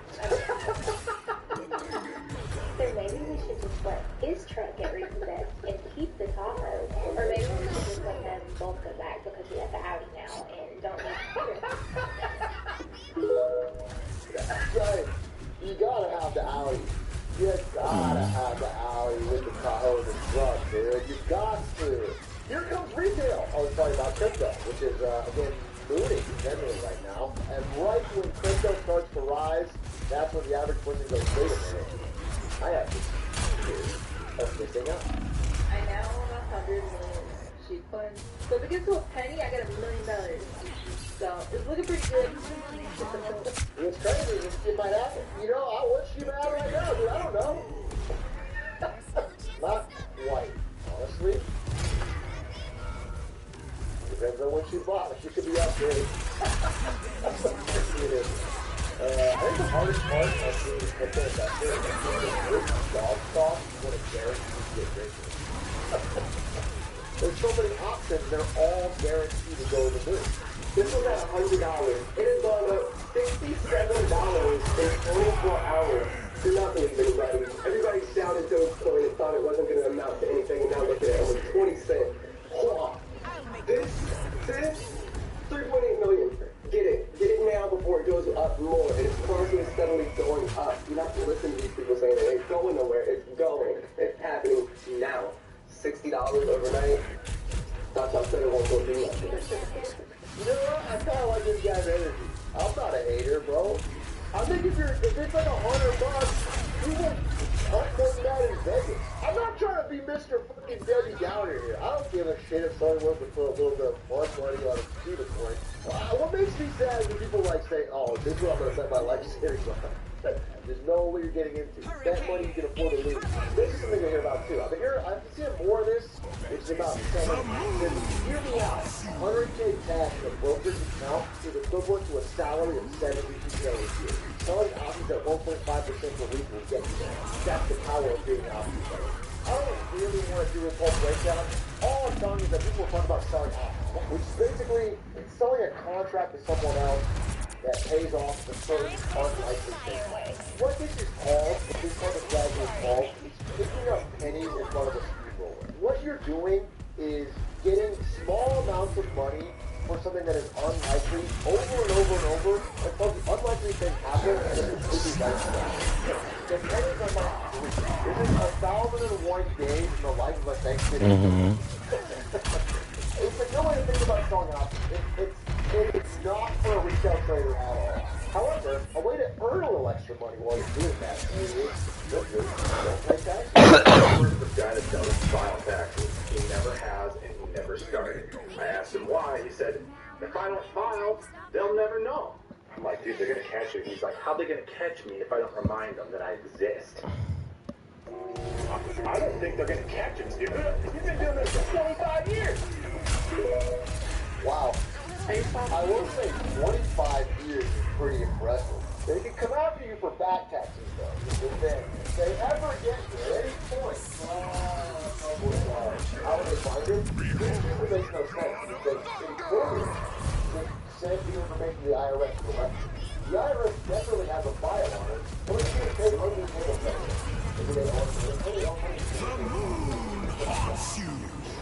So maybe we should just let his truck get repossessed and keep the Tahoe. Or maybe we should just let them both go back because we have the Audi now and don't need the That's right. You gotta have the Audi. You gotta have the Audi with the Tahoe and the truck, dude. You got to. Here comes retail. I was talking about crypto, which is, again, booming generally right now. And right when crypto starts to rise, that's when the average person goes, wait a minute. I have this thing up. I now own 100 million shit coins. So if it gets to a penny, I get $1 million. So it's looking pretty good. What's crazy is it might happen. You know, what's she mad right now, dude? I don't know. Not quite, honestly. Depends on when she bought it. She could be up there. I think the hardest part of being a crypto investor is dog stock when it guarantees to get richer. There's so many options, they're all guaranteed to go to the moon. This was at $100. It has gone up $67 in 24 hours. Do not believe anybody. Everybody shouted Dogecoin and thought it wasn't going to amount to anything, and now look at it, only 20 cents. This, 3.8 million. Get it now before it goes up more, and it's constantly steadily going up. You have to listen to these people saying it ain't going nowhere. It's going. It's happening now. $60 overnight. That's how it won't go do nothing. You know what? I kind of like this guy's energy. I'm not a hater, bro. I think if it's like $100, you would upload that in Vegas. I'm not trying to be Mr. fucking Debbie Downer here. I don't give a shit if someone wants to put a little bit of more money on a computer coin. What makes me sad is when people like say, oh, this is what I'm going to set my life series on. There's no way you're getting into. That money you can afford to lose. This is something I hear about too. I've seen more of this. It's about selling. Hear me out. 100K cash in a brokerage account is equivalent to a salary of 72K a year. Selling options at 1.5% per week will get you there. That's the power of being an option player. I don't really want to do a whole breakdown. All I'm telling you is that people are talking about selling options, which is basically it's selling a contract to someone else that pays off the certain unlikely thing. What this is called, what this type of strategy is called, is picking up pennies in front of a steamroller. What you're doing is getting small amounts of money for something that is unlikely over and over and over until the unlikely thing happens and it's completely right. The pennies are not free. This is 1,001 days in the life of a Thanksgiving. It's a good way to think about selling options. It's not for a retail trader at all. However, a way to earn a little extra money while you're doing that is don't pay taxes. The guy that doesn't file taxes. He never has and he never started. I asked him why. He said, if I don't file, they'll never know. I'm like, dude, they're going to catch you. He's like, how are they going to catch me if I don't remind them that I exist? I don't think they're going to catch us, dude. You've been doing this for 25 years. Wow. I will say 25 years is pretty impressive. They can come after you for back taxes, though. If they ever get you at any point, I would remind them, this makes no sense. Because employers send the information to the IRS correctly. The IRS definitely has a file on it, but it's going to take under the table things.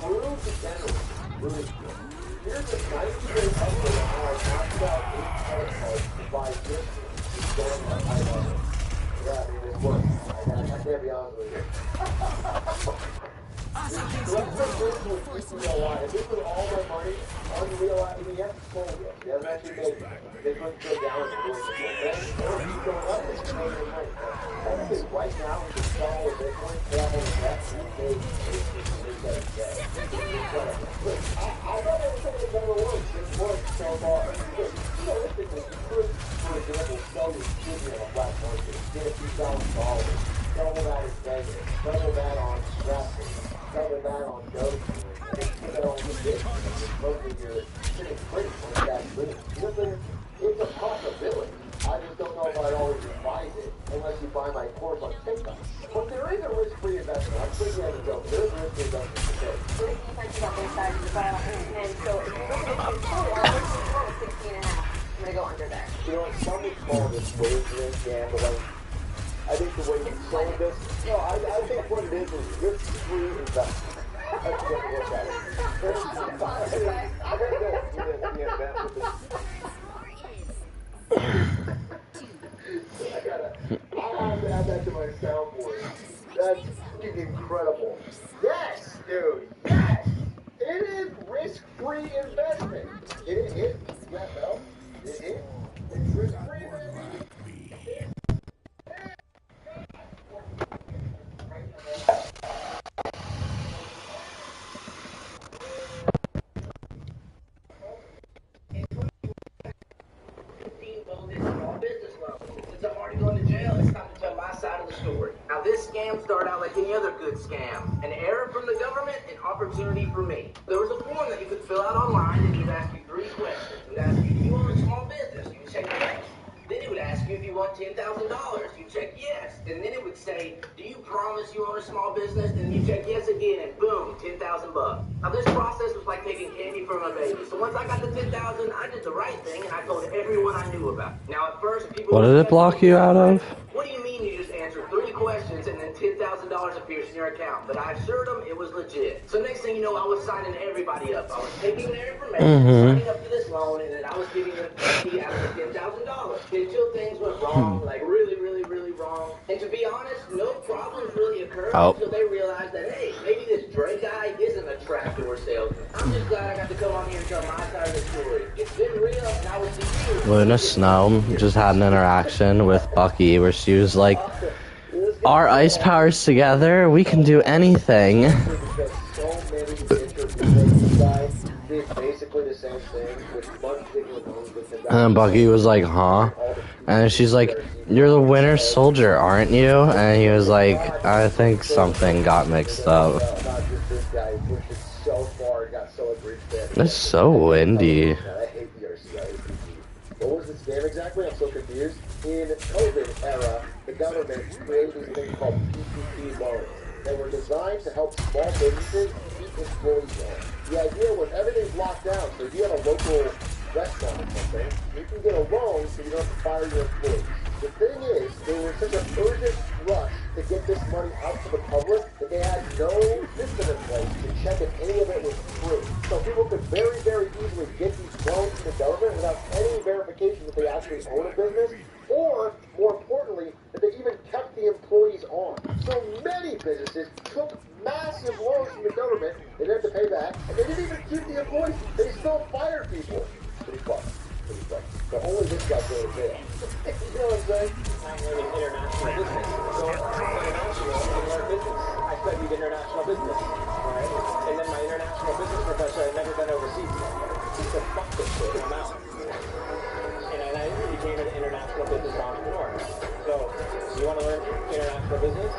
True to general, really good. Here's a 90-day update on how I knocked out 8 credit cards to buy gifts going on my level. Yeah, I mean, it works. I can't be honest with you. The expectation was $50. If this was all my money, unrealized, I mean, you have to sold it. You haven't actually made it. They couldn't go down and do it. Or keep going up and you made your money. I think right now, we can sell all the Bitcoin, pay off all the debt, and pay $8 a day. I thought it was something that so far. Realistically, you could, for example, sell your studio on a black market, get a few $1,000, double that in Vegas, double that on Scrapbook, double that on Dogecoin, and then put that on the Bitcoin, and then mostly you're sitting pretty on that limit. It's a possibility. I just don't know if I'd always advise it unless you buy my course on TikTok. But there is a risk-free investment. I'm thinking as a joke. There is a risk-free investment to take. What if you touch about both sides of the bottle? And so if you look at your total, I'm looking for 16 and a half. I'm gonna go under there. You know, some would call this wagering, gambling. I think the way you sold this, no, I think what it is risk-free investment. That's what we look at it. I'm gonna go with the investment. I'll have to add that to my soundboard. That's fucking incredible. Yes, dude. Yes. It is risk-free investment. It is. Yeah, no. It is. It's risk-free, baby. Now this scam started out like any other good scam. An error from the government, an opportunity for me. There was a form that you could fill out online and it would ask you 3 questions. It would ask you, do you own a small business? You would check yes. Then it would ask you if you want $10,000. You check yes. And then it would say, do you promise you own a small business? And you check yes again and boom, $10,000. Now this process was like taking candy from a baby. So once I got the $10,000, I did the right thing and I told everyone I knew about. Now at first people What did it block you out of? What do you mean you just answered 3 questions and then $10,000 appears in your account? But I assured them it was legit. So next thing you know, I was signing everybody up. I was taking their information, signing up to this loan, and then I was giving them 50 out of the $10,000. Until things went wrong, like really, really, really wrong. And to be honest, no problems really occurred until they realized that, hey, maybe this Dre guy isn't a trapdoor salesman. I'm just glad I got to come on here and tell my side of the story. It's been real, and I will see you. Luna Snow just had an interaction with Bucky where she was like, our ice powers together, we can do anything. And then Bucky was like, huh? And she's like, you're the Winter Soldier, aren't you? And he was like, I think something got mixed up. It's so windy. What was the scam exactly? I'm so confused. In COVID era, the government created these things called PPP loans that were designed to help small businesses keep employees on. The idea was everything's locked down, so if you have a local restaurant or something, you can get a loan so you don't have to fire your employees. The thing is, they were in such an urgent rush to get this money out to the public that they had no system in place to check if any of it was true. So people could very, very easily get these loans from the government without any verification that they actually own a business, or, more importantly, that they even kept the employees on. So many businesses took massive loans from the government they didn't have to pay back, and they didn't even keep the employees. They still fired people. Pretty fun. Pretty fun. But only this guy's going to jail. You know what I'm saying? I'm learning international business. So, international in our business. I studied international business. Alright? And then my international business professor had never been overseas. He said, fuck this shit, I'm out. And I became an international business entrepreneur. So, you want to learn international business?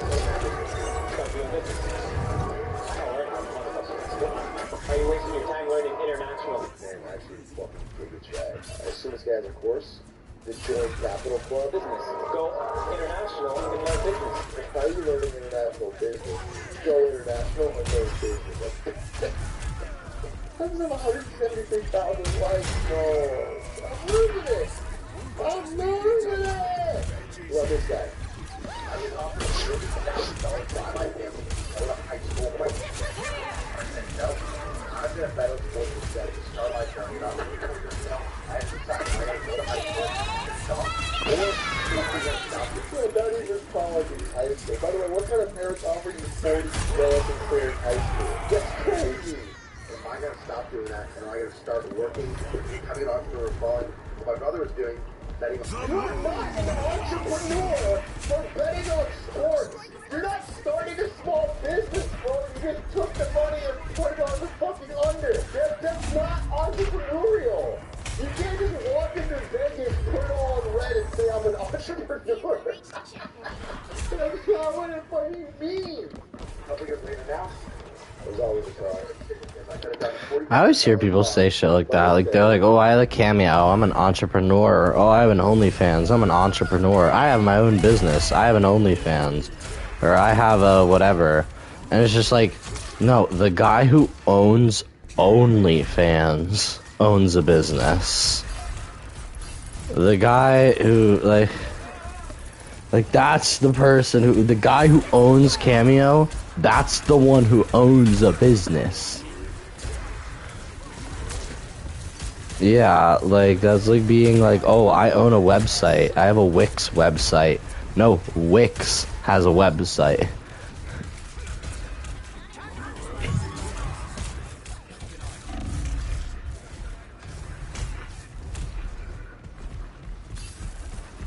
Start doing business. I don't learn how to motherfucker. Are you wasting your time learning international? Man, actually, fucking good chat. As soon as this guy has a course, the Joy Capital Club business. Go international and learn business. How are you learning international business? Go international and learn business. That's 173,000 likes. No. I'm losing it. I'm losing it. Love this guy. I was offered $50,000 by my family. I was a high school boy. I said no. I'm going to battle for this guy to start my journey up. I have to decide. I got to go to high school. Or don't even college in high school. By the way, what kind of parents offer you 40 grand in clear high school? That's crazy. Am I going to stop doing that? And am I going to start working, having an entrepreneur following what my brother was doing? Betting on. You're not an entrepreneur for betting on sports. You're not starting a small business, bro. You just took the money and put it on the fucking under. That's not entrepreneurial. do you mean? Nothing has been announced. There's always a car. I could have done 40. I always hear people say shit like that. Like, they're like, oh, I have a Cameo. I'm an entrepreneur. Or, oh, I have an OnlyFans. I'm an entrepreneur. I have my own business. I have an OnlyFans. Or I have a whatever. And it's just like, no, the guy who owns OnlyFans owns a business. The guy who, like that's the person who, the guy who owns Cameo, that's the one who owns a business. Yeah, like, that's like being like, oh, I own a website. I have a Wix website. No, Wix has a website.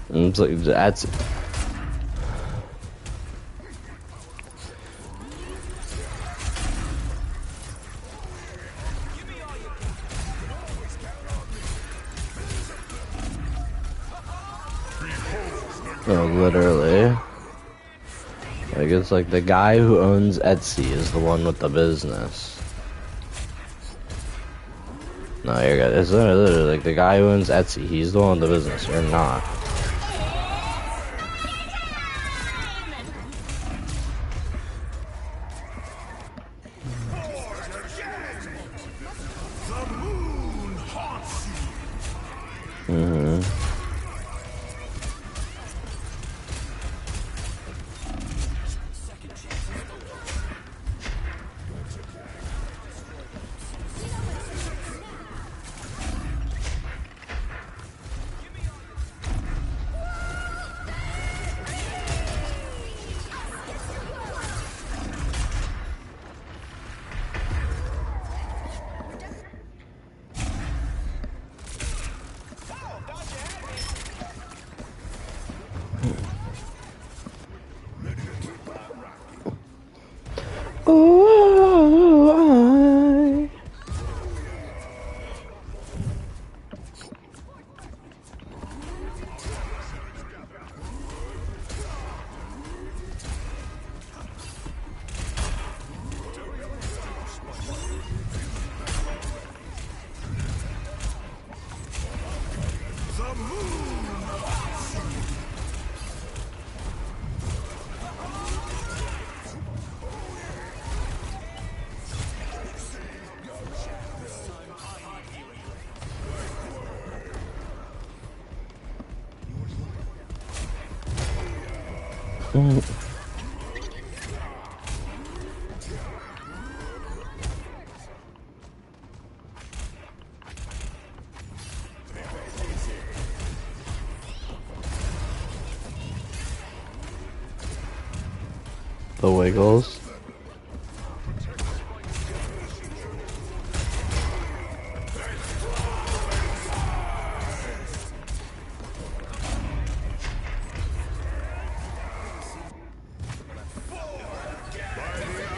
And it's like, that's... Oh, literally. Like, it's like the guy who owns Etsy is the one with the business. No, you're good. It's literally like the guy who owns Etsy, he's the one with the business. You're not. The Wiggles.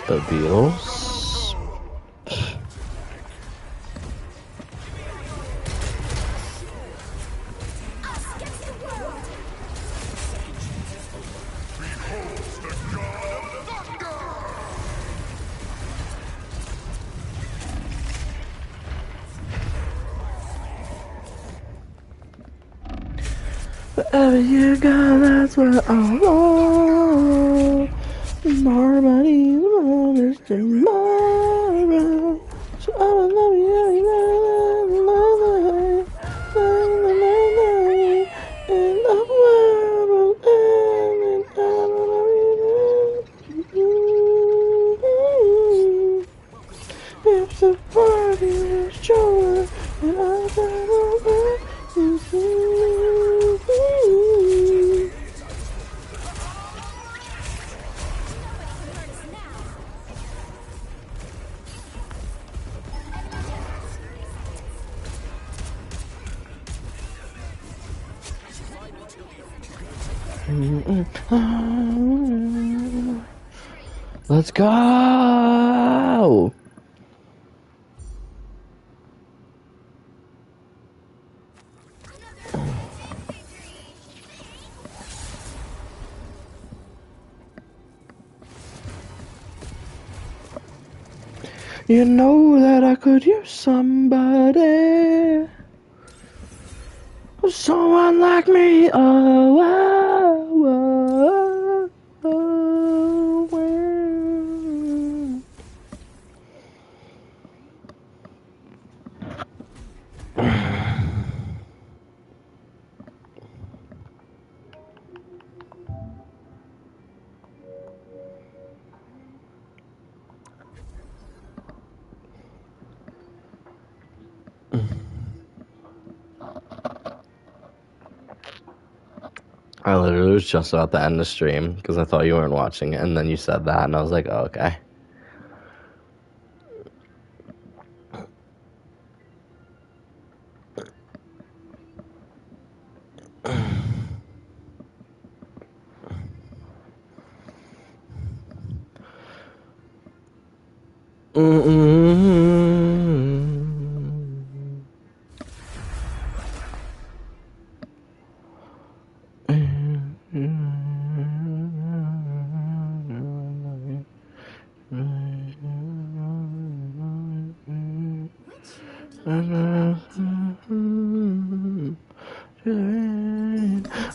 The Beatles. Wherever you go, that's where I want. More money, more tomorrow. So I will love you every night, and the world will end, and I will love you. If the party is stronger, and I don't Let's go! You know that I could use somebody. Someone like me. Oh, oh, oh, oh, I literally was just about to end the stream because I thought you weren't watching it, and then you said that, and I was like, oh, okay.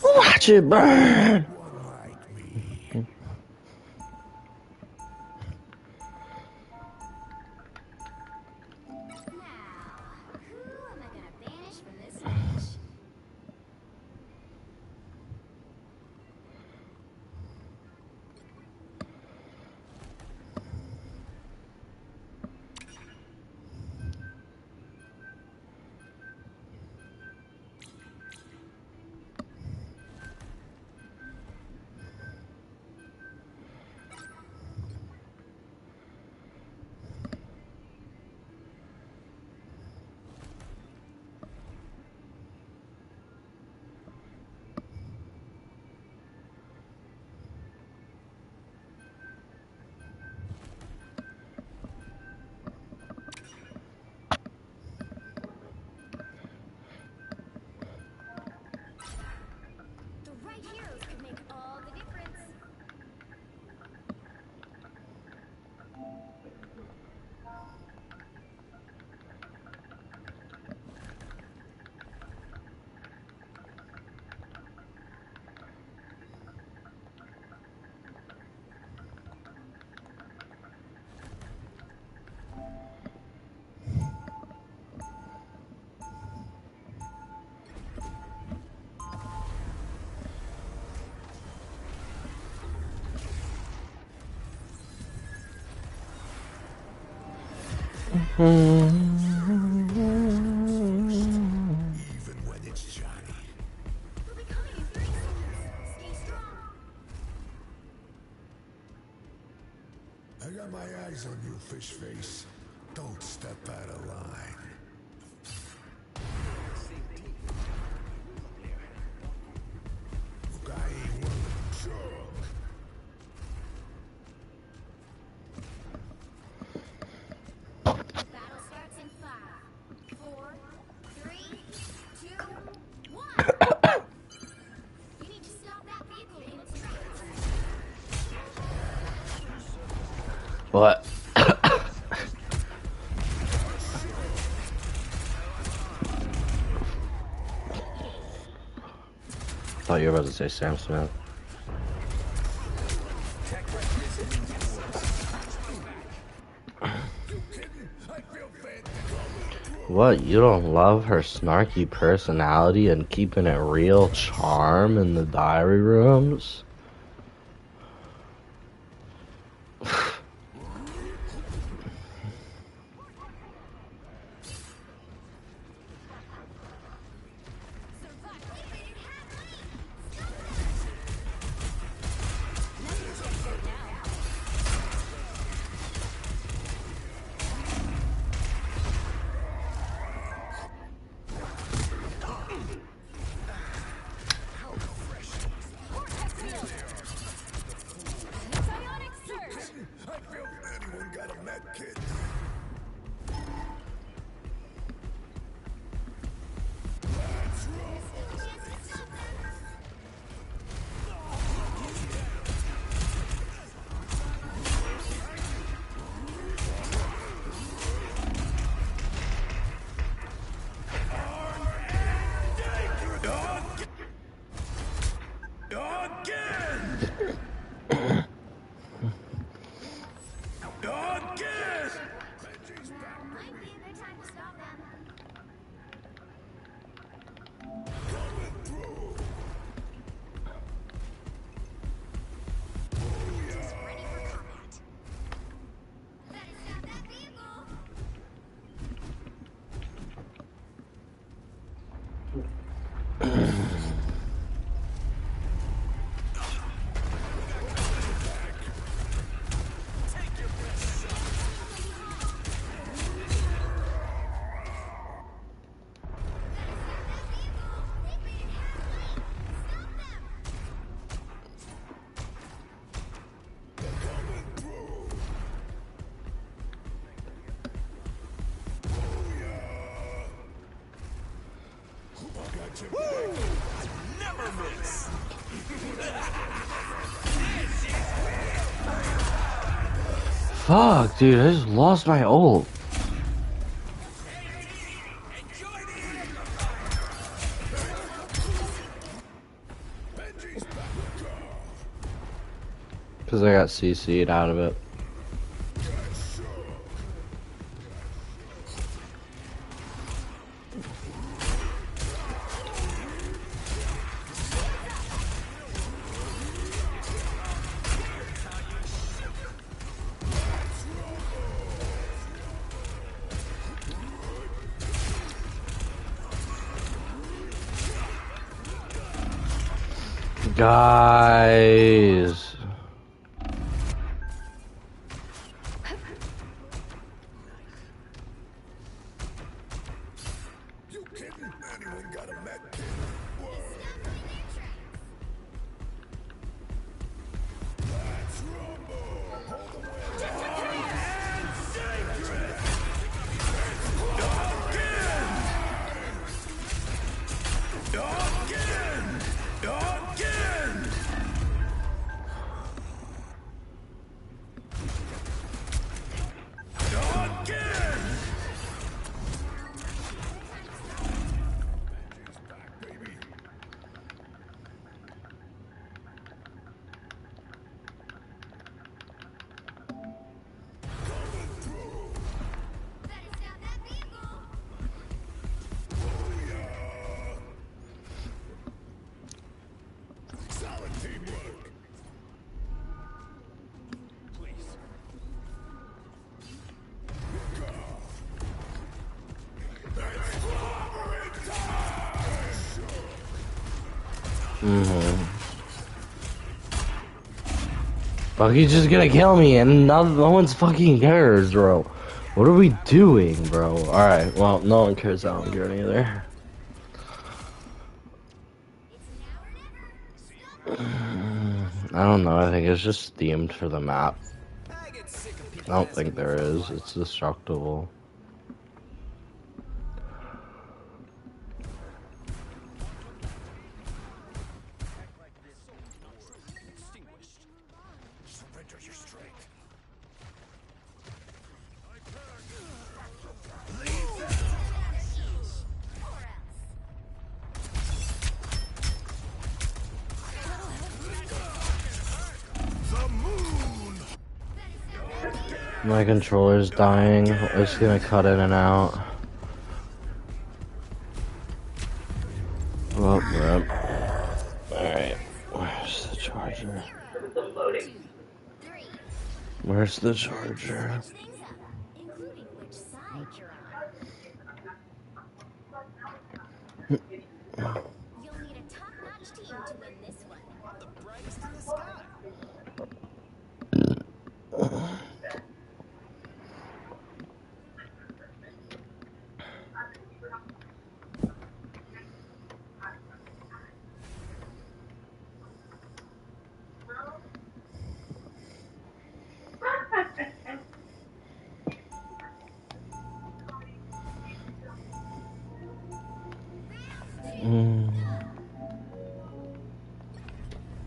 Watch it burn. I got my eyes on you, fish face. Don't step out of line. Look, I ain't one of them Battle starts in 5, 4, 3, 2, 1. You need to stop that vehicle in its tracks. What? Thought you were about to say Sam Smith. What? You don't love her snarky personality and keeping it real charm in the diary rooms? Never miss. Fuck, dude, I just lost my ult. Because I got CC'd out of it. Guys. You kidding? Anyone got a med kit? Let's rumble. Hold the Again! Solid teamwork. Fuck, he's just gonna kill me and no one's fucking cares, bro. What are we doing, bro? Alright, well, no one cares. I don't care either. I don't know, I think it's just themed for the map. I don't think there is. It's destructible. Surrender your strength. The moon. My controller's dying. It's gonna cut in and out. Oh, rip. Alright. Where's the charger? Where's the charger? Including which side you're on. You'll need a top-notch team to win this one. The brightest in the sky.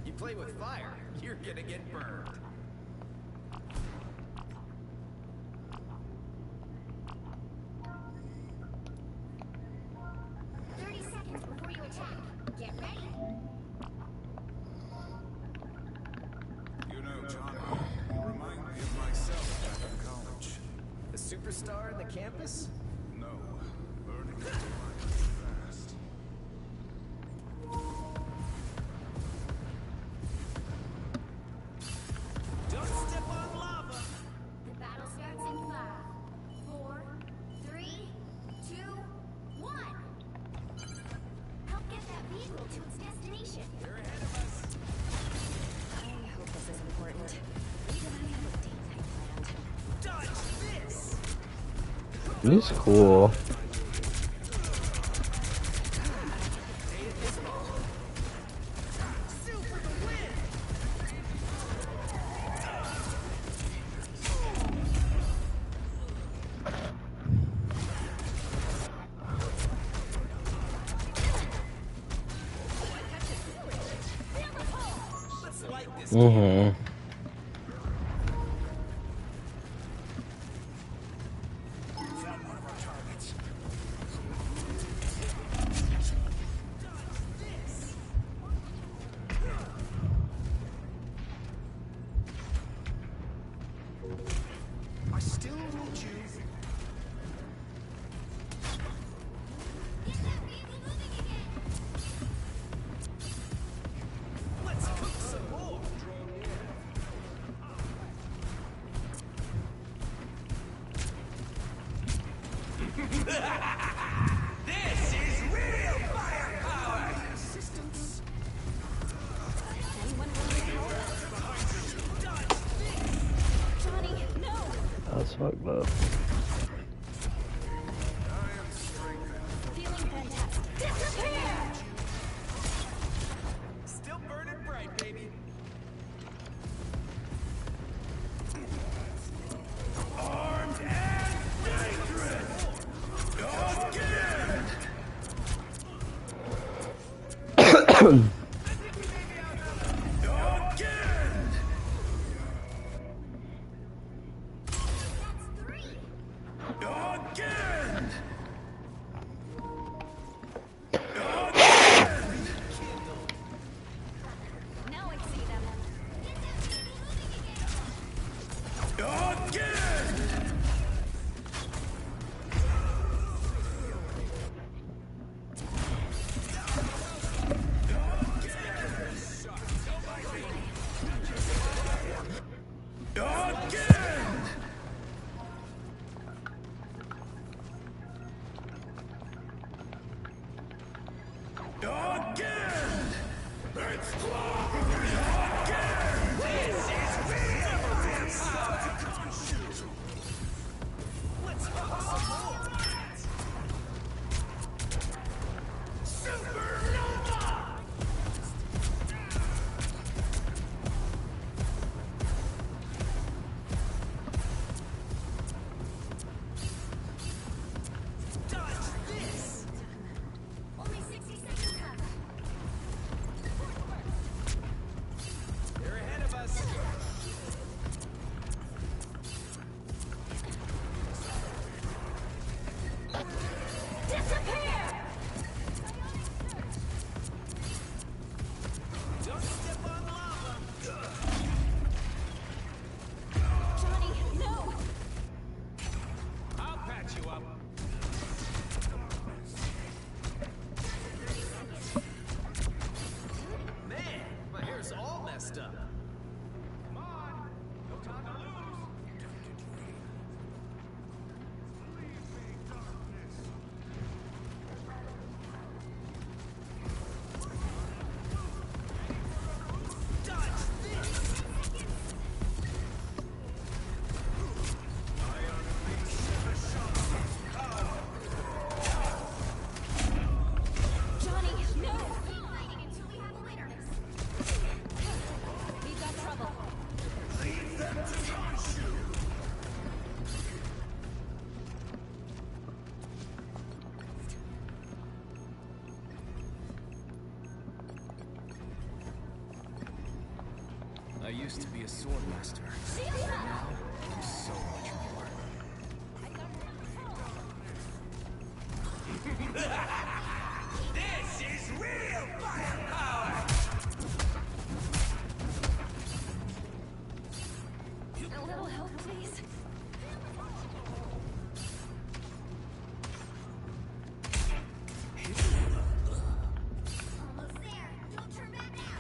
You play with fire, you're gonna get burned. Before you attack, get ready. You know, John, you remind me of myself back in college. The superstar in the campus? No, learning to fly fast. Don't step on lava! The battle starts in 5, 4, 3, 2, 1. Help get that He's cool. Mm-hmm. I still need you. Let's cook some more. This is real firepower. Assistance. Johnny, no! That's fucked up. Feeling fantastic. Disappear! Still burning bright, baby. Armed and dangerous. Again. Now I see them. Only 60 seconds left. They're ahead of us. Disappear! Don't step on lava. Johnny, no! I'll patch you up. Man, my hair's all messed up. Come on. No time to lose. Johnny, no! Fighting until we have a winner. We've got trouble. I used to be a sword master. Now, I'm so much more. This is real firepower! A little help, please. Almost there. Don't turn back now.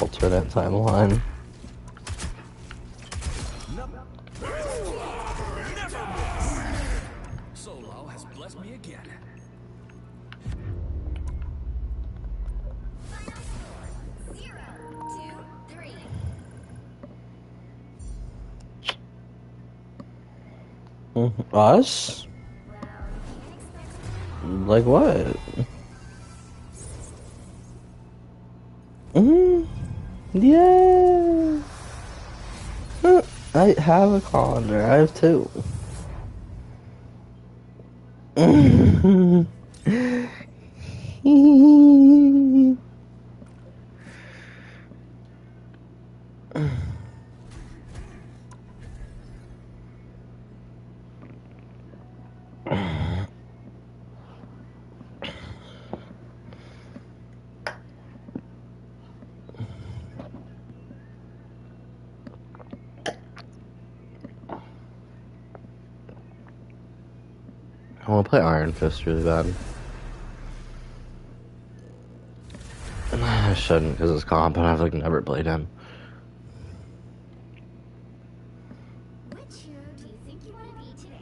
Alternate timeline. Solo has blessed me again. Final score. 0, 2, 3. Us? Like what? Yeah. I have a colander. I have two. I want to play Iron Fist really bad. I shouldn't because it's comp and I've like never played him. Which hero do you think you want to be today?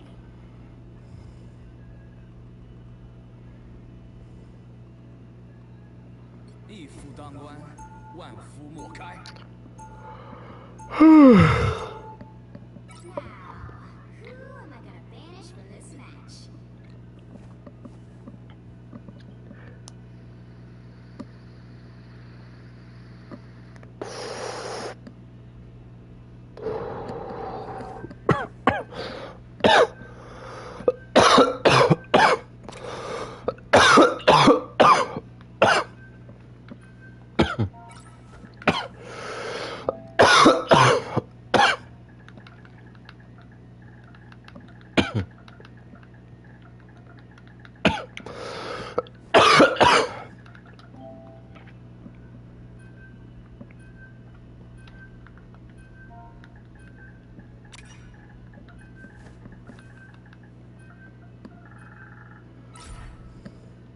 一夫当关，万夫莫开。 Who am I gonna banish from this match?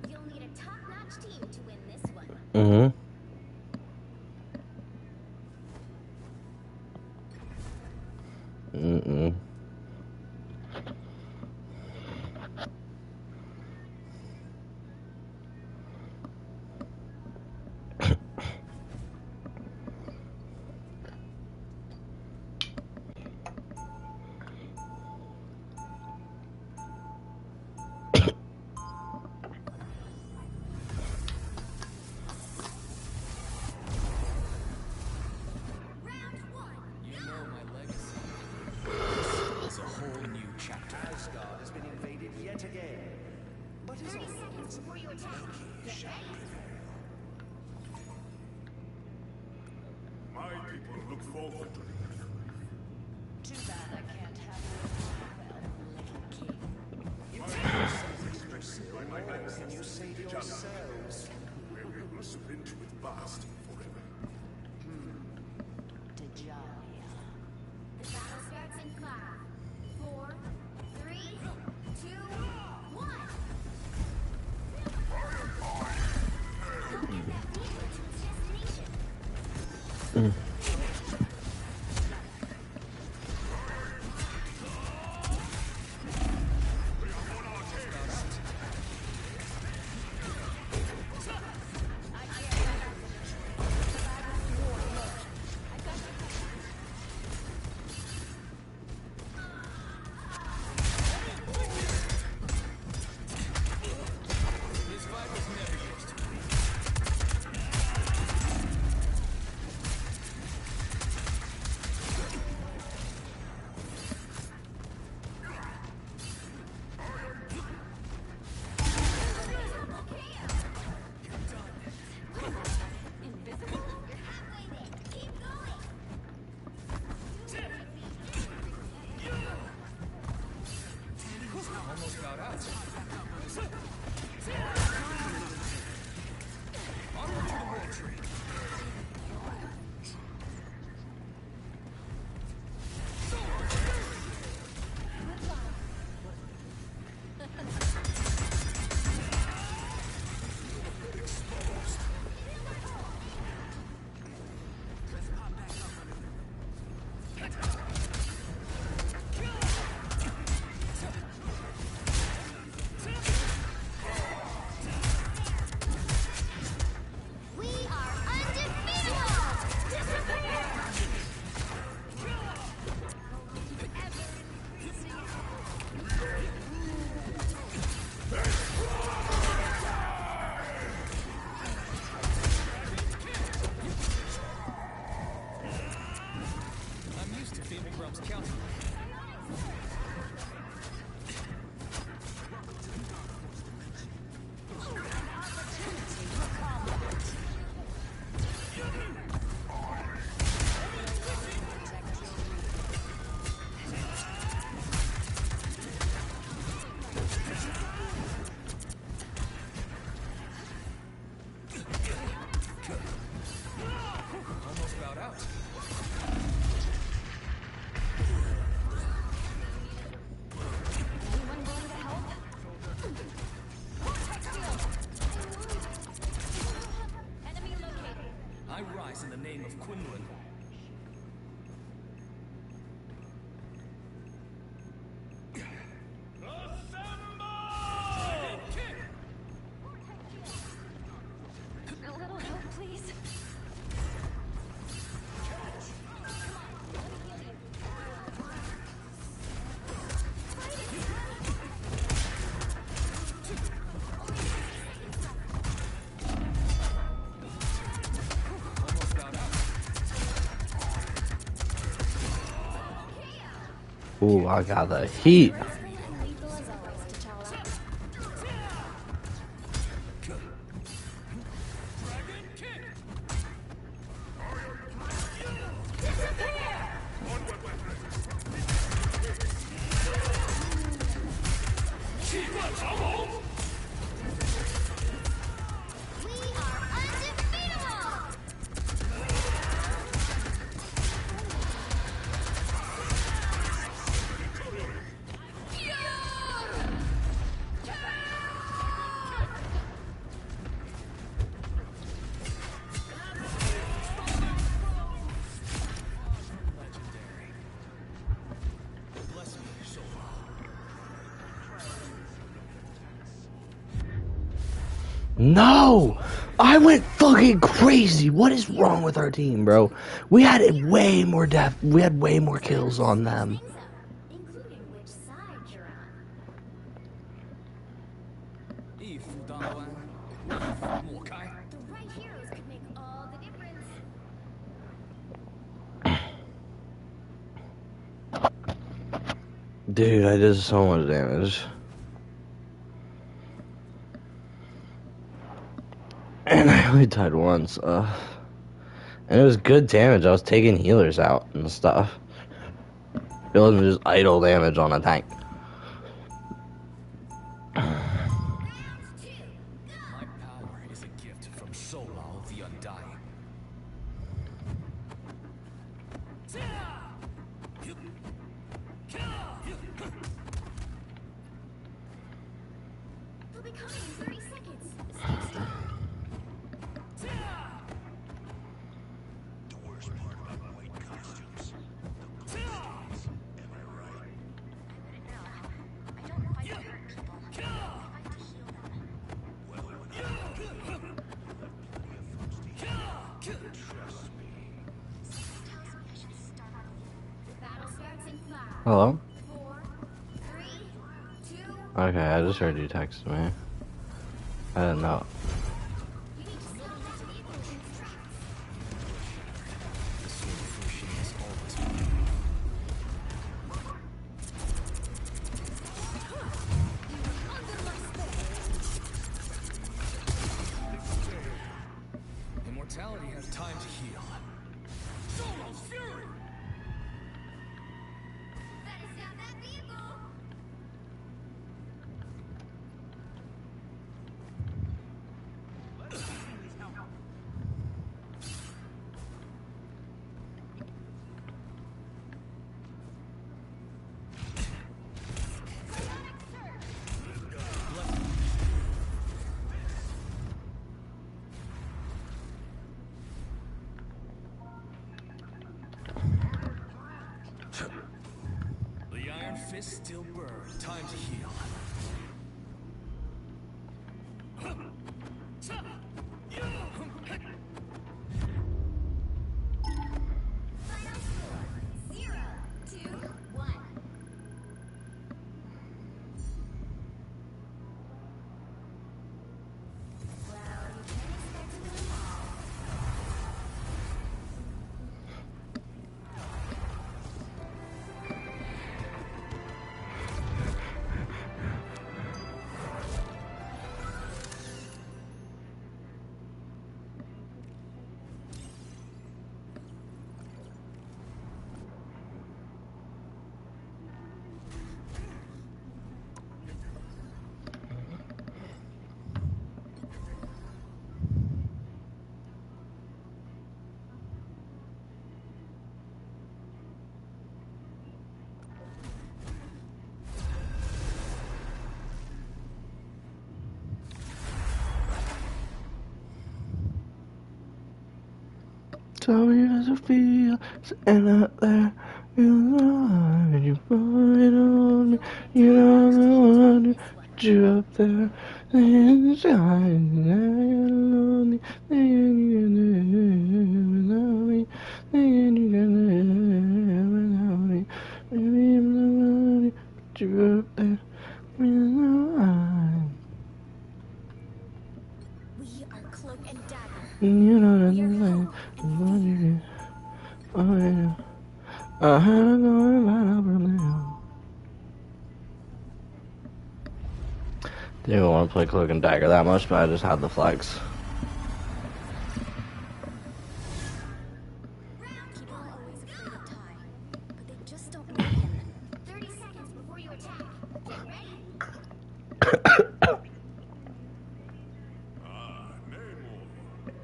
You'll need a top-notch team to win this one. Mm-hmm. Mm-mm. You know my legacy. This is a whole new chapter. Asgard has been invaded yet again. But is 30 seconds before you attack. Get ready. My people look forward to it. too bad I can't have you. What can you say to yourselves? Where we must spin with vast forever. Dejalia. The battle starts in 5, 4, 3, 2, 1. Help get that vehicle to its destination. Almost got out. Onward to the war tree. I rise in the name of Quinlan. A little help, please. Ooh, I got the heat. No! I went fucking crazy. What is wrong with our team, bro? We had way more we had way more kills on them. Dude, I did so much damage. And I only died once. And it was good damage. I was taking healers out and stuff. It wasn't just idle damage on a tank. My power is a gift from Solal the Undying. They'll be coming in 30 seconds. The worst part about white costumes. The police. Am I right? I don't know if I can hurt people. I have to heal them. Well, when I you have plenty of folks to heal. Trust me. Something tells me I should start. Battle starts in 5, Hello? 4, 3, 2. Okay, I just heard you text me. I didn't know. You need to stop that vehicle in its tracks. The sword of Fushin is always with me. Immortality has time to heal. Solos Fury! Better stop that vehicle. The Iron Fist still burns. Time to heal. Final score 0, 2, 1. Well, you can't expect to win all. Tell me how it feels, and out there, and you put it on me. You know the one who put you up there, in the sky, and you're lonely, and you can live without me, and you can live without me. Maybe I'm the one who put you up there, in the eye. We are Cloak and Dagger. You know that what you do. Oh yeah. I had to go and find out from them. Didn't even want to play Cloak and Dagger that much, but I just had the flex. People are always afraid of Ty, but they just don't know him. 30 seconds before you attack. Get ready. Namor,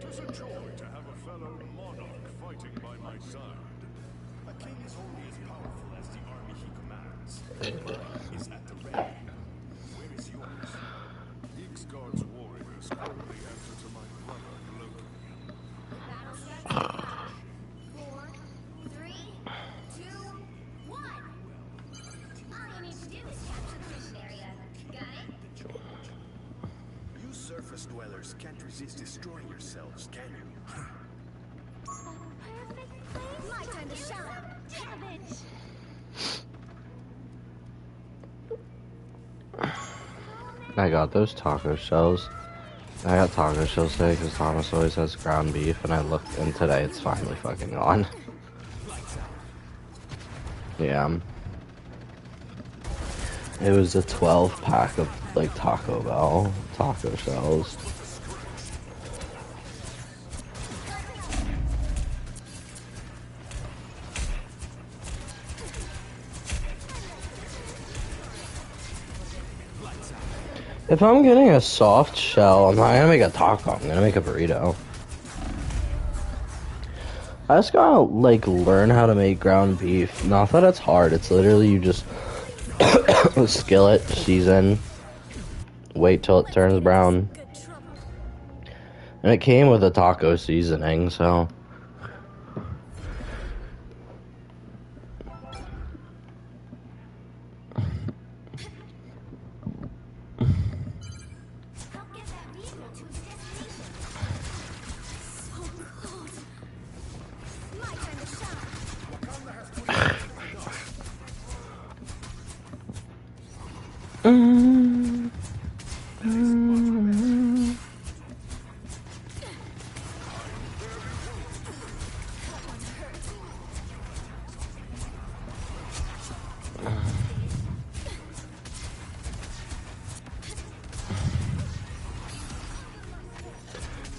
'tis a joy to have a fellow monarch fighting by my side. A king is only as powerful as the army he commands. Mine is at the ready. Where is yours? Ixgard's warriors currently answer to my brother Loki. Battle starts in 5, 4, 3, 2, 1. All you need to do is capture the mission area. Got it? You surface dwellers can't resist destroying yourselves, can you? My time to shine. Cabbage. I got those taco shells. I got taco shells today because Thomas always has ground beef, and I looked, and today it's finally fucking gone. Yeah. It was a 12 pack of like Taco Bell taco shells. If I'm getting a soft shell, I'm not gonna make a taco, I'm gonna make a burrito. I just gotta like learn how to make ground beef. Not that it's hard, it's literally you just skillet, season, wait till it turns brown. And it came with a taco seasoning, so.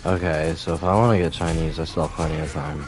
Okay, so if I want to get Chinese, I still have plenty of time.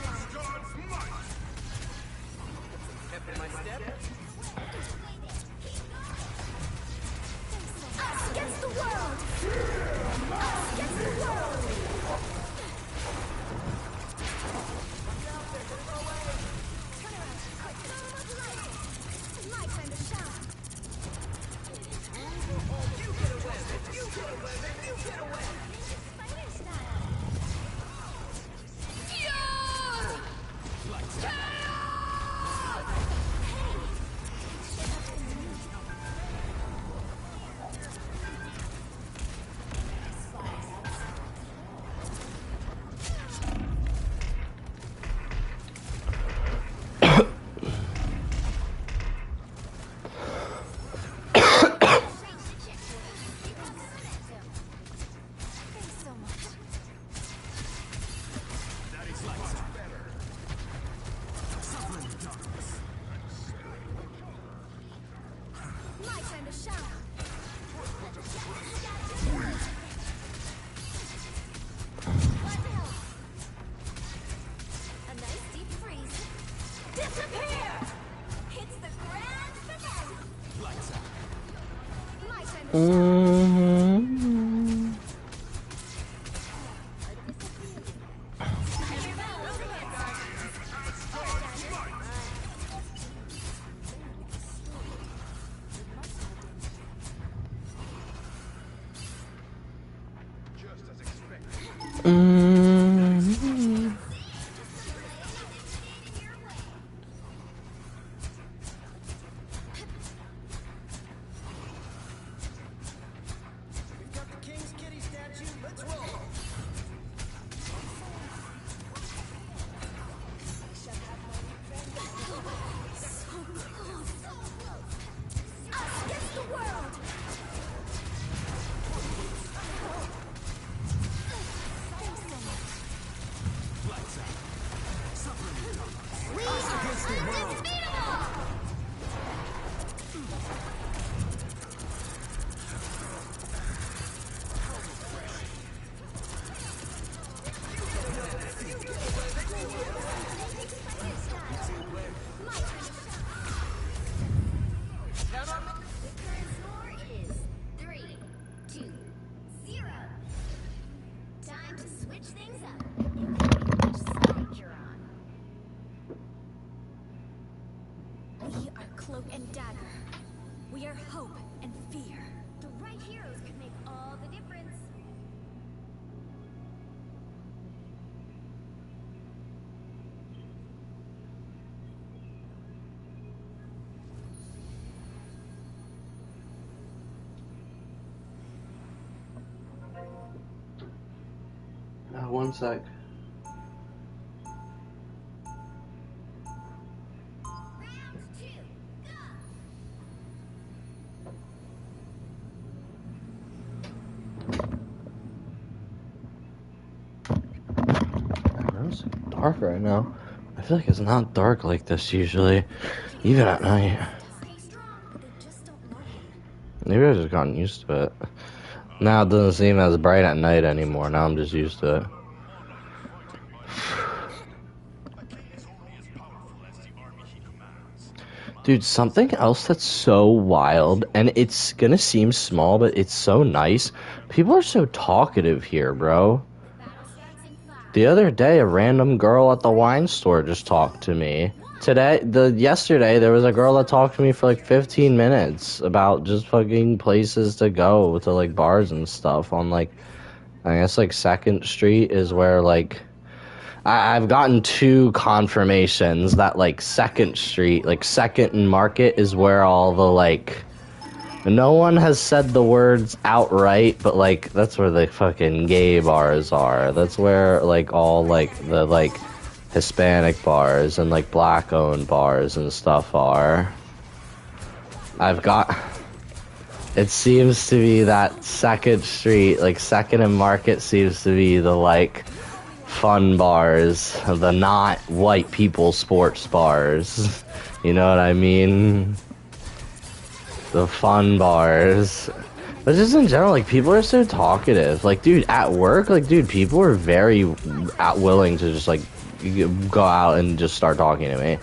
1 sec. It's dark right now. I feel like it's not dark like this usually, even at night. Maybe I've just gotten used to it. Now it doesn't seem as bright at night anymore. Now I'm just used to it. Dude, something else that's so wild, and it's gonna seem small, but it's so nice. People are so talkative here, bro. The other day, a random girl at the wine store just talked to me. Yesterday, there was a girl that talked to me for like 15 minutes about just fucking places to go to like bars and stuff on like, I guess like 2nd Street is where like, I've gotten 2 confirmations that like 2nd Street, like 2nd and Market is where all the like, no one has said the words outright, but like that's where the fucking gay bars are. That's where like all like the like Hispanic bars and like black owned bars and stuff are. It seems to be that 2nd Street, like 2nd and Market seems to be the like fun bars, the not white people sports bars. You know what I mean? The fun bars. But just in general, like, people are so talkative. Like, dude, at work, like, dude, people are very willing to just, like, go out and just start talking to me.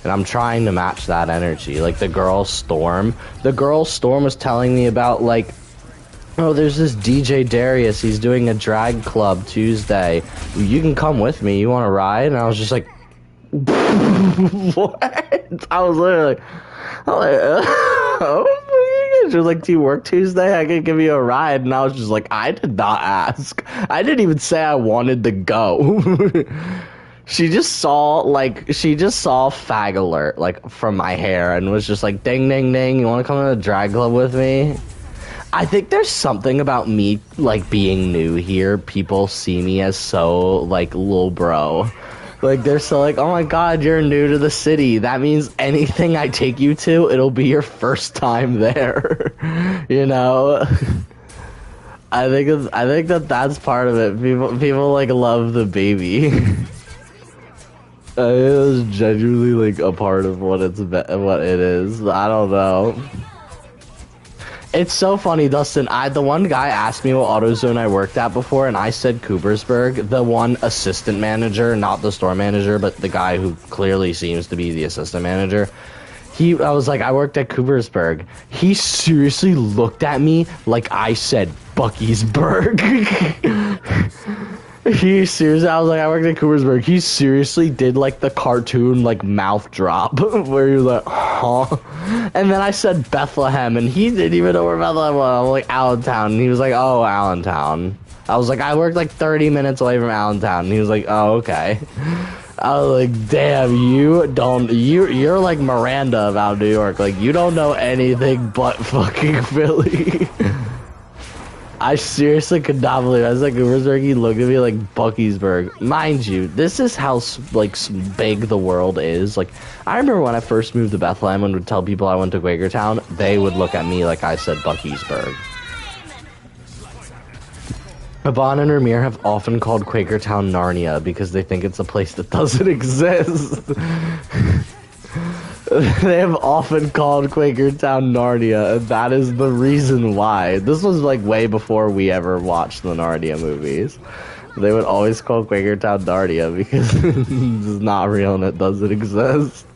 And I'm trying to match that energy. Like, the girl Storm was telling me about, like, oh, there's this DJ Darius, he's doing a drag club Tuesday. You can come with me, you want to ride? And I was just like, what? I was literally oh, she was like, do you work Tuesday? I could give you a ride. And I was just like, I did not ask. I didn't even say I wanted to go. She just saw Fag Alert, like, from my hair and was just like, ding, ding, ding, you want to come to the drag club with me? I think there's something about me, like, being new here. People see me as so, like, lil bro. Like, they're so like, oh my god, you're new to the city. That means anything I take you to, it'll be your first time there. You know? I think that's part of it. People like, love the baby. It was genuinely, like, a part of what it is. I don't know. It's so funny, Dustin. The one guy asked me what AutoZone I worked at before, and I said Coopersburg. The one assistant manager, not the store manager, but the guy who clearly seems to be the assistant manager. I was like, I worked at Coopersburg. He seriously looked at me like I said Buckeysburg. He seriously, I was like, I worked at Coopersburg. He seriously did like the cartoon like mouth drop where he was like, huh? And then I said Bethlehem, and he didn't even know where Bethlehem was. I'm like, Allentown, and he was like, oh, Allentown. I was like, I worked like 30 minutes away from Allentown, and he was like, oh, okay. I was like, damn, you're like Miranda about New York. Like, you don't know anything but fucking Philly. I seriously could not believe it. I was like, Coopersburg, he looked at me like Buckeysburg. Mind you, this is how, like, big the world is. Like, I remember when I first moved to Bethlehem and would tell people I went to Quakertown, they would look at me like I said Buckeysburg. Yvonne and Ramir have often called Quakertown Narnia because they think it's a place that doesn't exist. They have often called Quakertown Narnia, and that is the reason why. This was like way before we ever watched the Narnia movies. They would always call Quakertown Narnia because it's not real and it doesn't exist.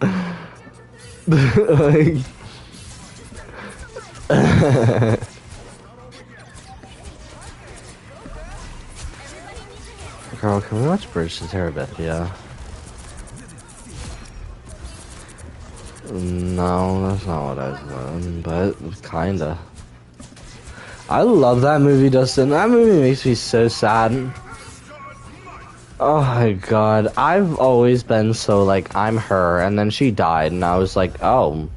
Girl, can we watch Bridge to Terabithia? No, that's not what I said, but kinda. I love that movie, Dustin. That movie makes me so sad. Oh my god, I've always been so like, I'm her, and then she died, and I was like, oh.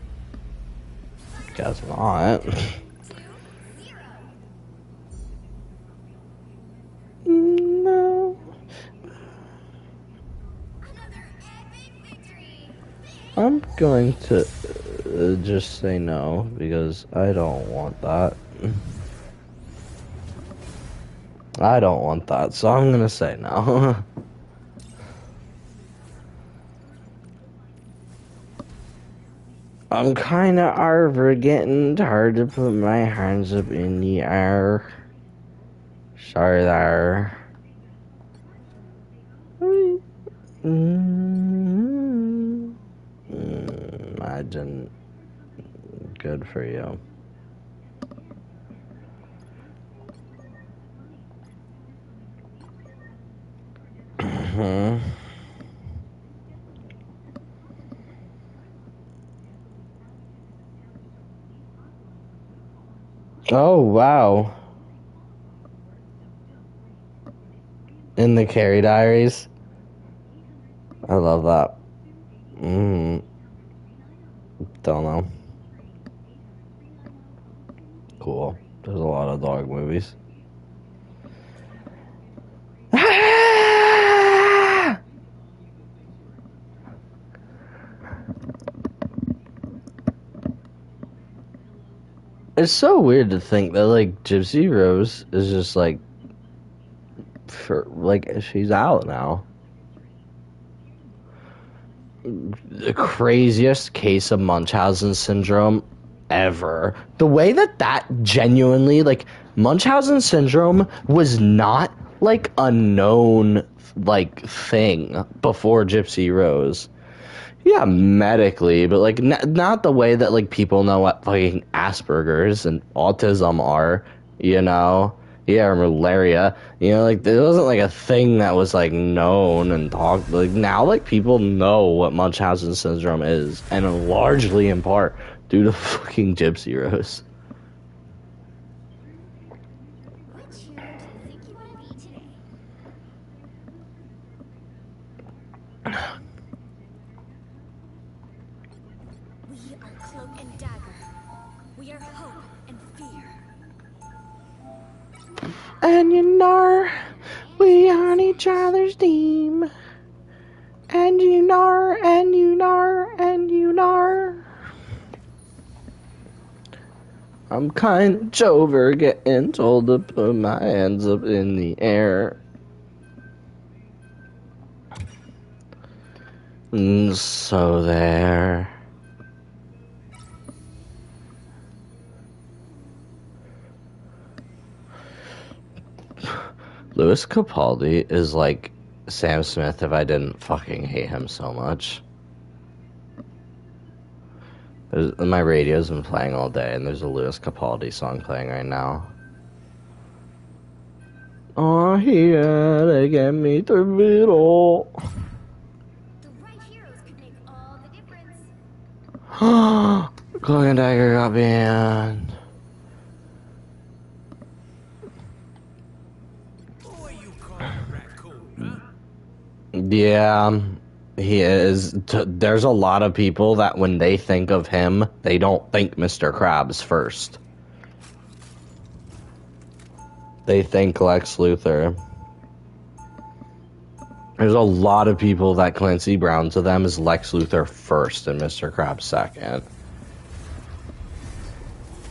Guess not. No. I'm going to just say no because I don't want that. I don't want that, so I'm gonna say no. I'm kinda getting tired to put my hands up in the air. Sorry there. Imagine. Good for you. Oh, wow. In the Carrie Diaries. I love that. Don't know. Cool. There's a lot of dog movies. It's so weird to think that, like, Gypsy Rose is just, like, she's out now. The craziest case of Munchausen syndrome ever. The way that genuinely, like, Munchausen syndrome was not, like, a known, like, thing before Gypsy Rose. Yeah, medically, but, like, not the way that, like, people know what fucking Asperger's and autism are, you know? Yeah, or malaria. You know, like, there wasn't, like, a thing that was, like, known and talked. Like, now, like, people know what Munchausen syndrome is, and largely in part due to fucking Gypsy Rose. We are Cloak and Dagger. We are hope and fear. And you know, we on each other's team. And you know, and you know, and you know. I'm kind of over getting told to put my hands up in the air. And so there. Louis Capaldi is like Sam Smith if I didn't fucking hate him so much. My radio's been playing all day, and there's a Louis Capaldi song playing right now. Oh, he had to get me through it all. The right heroes could make all the difference. Cloak and Dagger got banned. Yeah, he is. There's a lot of people that when they think of him, they don't think Mr. Krabs first. They think Lex Luthor. There's a lot of people that Clancy Brown to them is Lex Luthor first and Mr. Krabs second.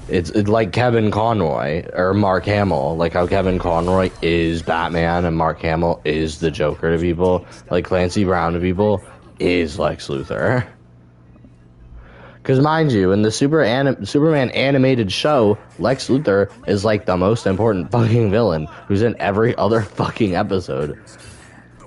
It's like Kevin Conroy or Mark Hamill, like how Kevin Conroy is Batman and Mark Hamill is the Joker to people. Like Clancy Brown to people is Lex Luthor. Because mind you, in the Superman animated show, Lex Luthor is like the most important fucking villain who's in every other fucking episode.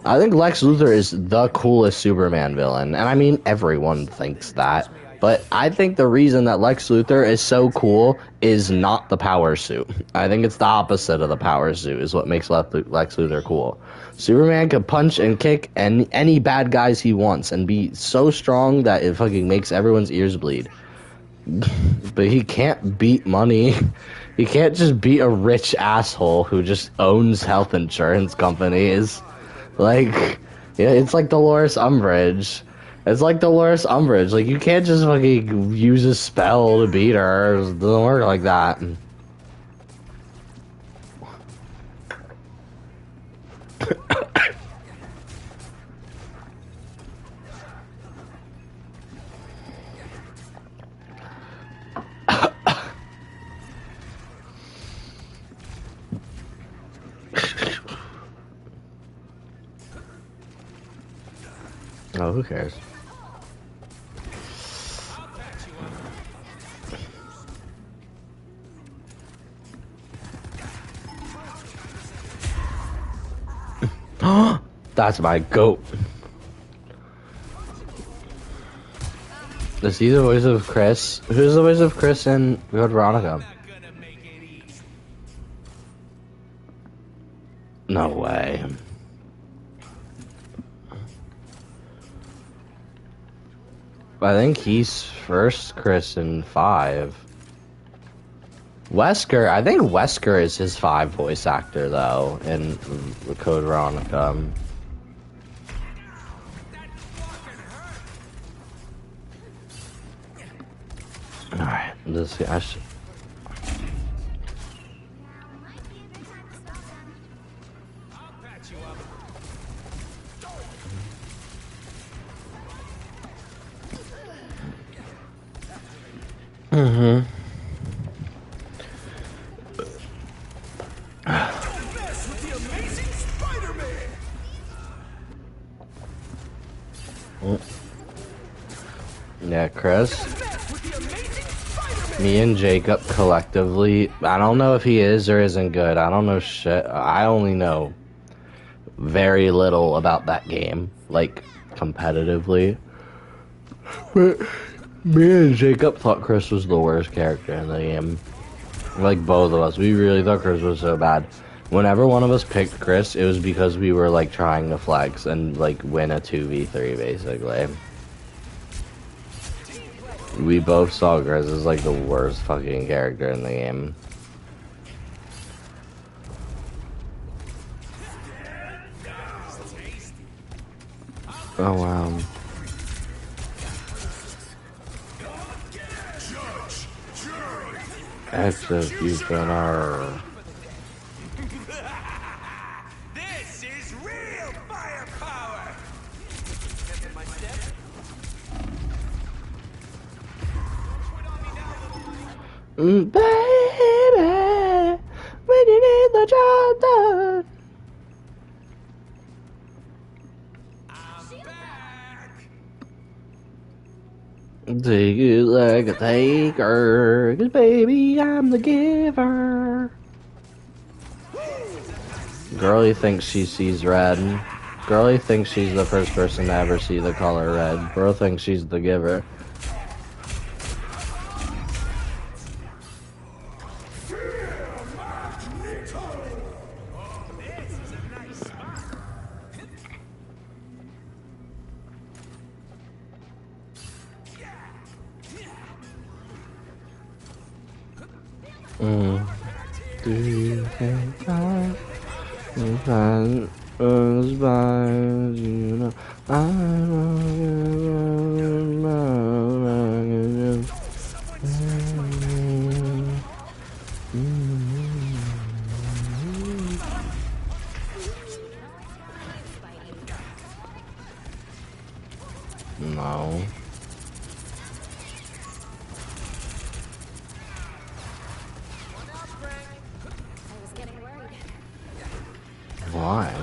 I think Lex Luthor is the coolest Superman villain, and I mean everyone thinks that. But I think the reason that Lex Luthor is so cool is not the power suit. I think it's the opposite of the power suit is what makes Lex Luthor cool. Superman can punch and kick any bad guys he wants and be so strong that it fucking makes everyone's ears bleed. But he can't beat money. He can't just beat a rich asshole who just owns health insurance companies. Like, yeah, it's like Dolores Umbridge. It's like Dolores Umbridge. Like, you can't just fucking use a spell to beat her. It doesn't work like that. Oh, who cares? That's my goat. Is he the voice of Chris? Who's the voice of Chris in Code Veronica? No way. I think he's first Chris in 5. Wesker, I think Wesker is his 5 voice actor though in the Code Veronica. Alright, let's see. I should... Mm-hmm. Yeah, Chris. Me and Jacob collectively, I don't know if he is or isn't good. I don't know shit. I only know very little about that game, like, competitively. But me and Jacob thought Chris was the worst character in the game. Like, both of us. We really thought Chris was so bad. Whenever one of us picked Chris, it was because we were, like, trying to flex and, like, win a 2v3, basically. We both saw Chris as, like, the worst fucking character in the game. Oh, wow. Executioner. This is real firepower. Baby, when you need the job done. Take it like a taker, 'cause baby, I'm the giver. Girlie thinks she sees red. Girlie thinks she's the first person to ever see the color red. Bro thinks she's the giver. Do you think I was by you know No. Why?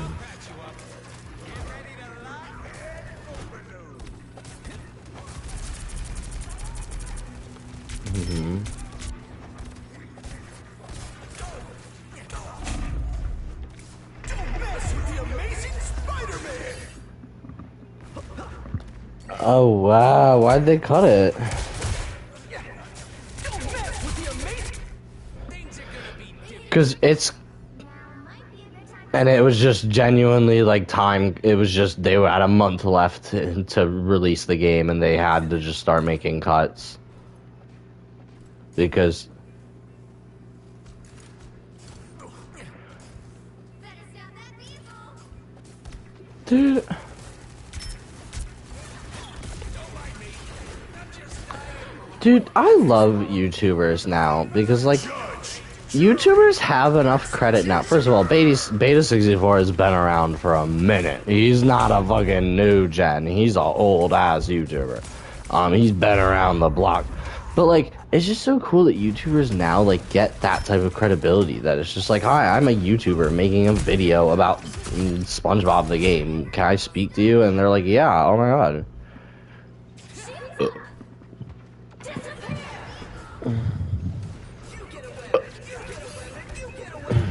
Oh wow, why'd they cut it? Cause it's, and it was just genuinely like time, it was just, they had a month left to release the game and they had to just start making cuts. Because dude, I love YouTubers now because like YouTubers have enough credit now. First of all, Beta64 has been around for a minute. He's not a fucking new gen. He's an old ass YouTuber. He's been around the block. But like it's just so cool that YouTubers now like get that type of credibility. That it's just like, hi, I'm a YouTuber making a video about SpongeBob the game. Can I speak to you? And they're like, yeah. Oh my god.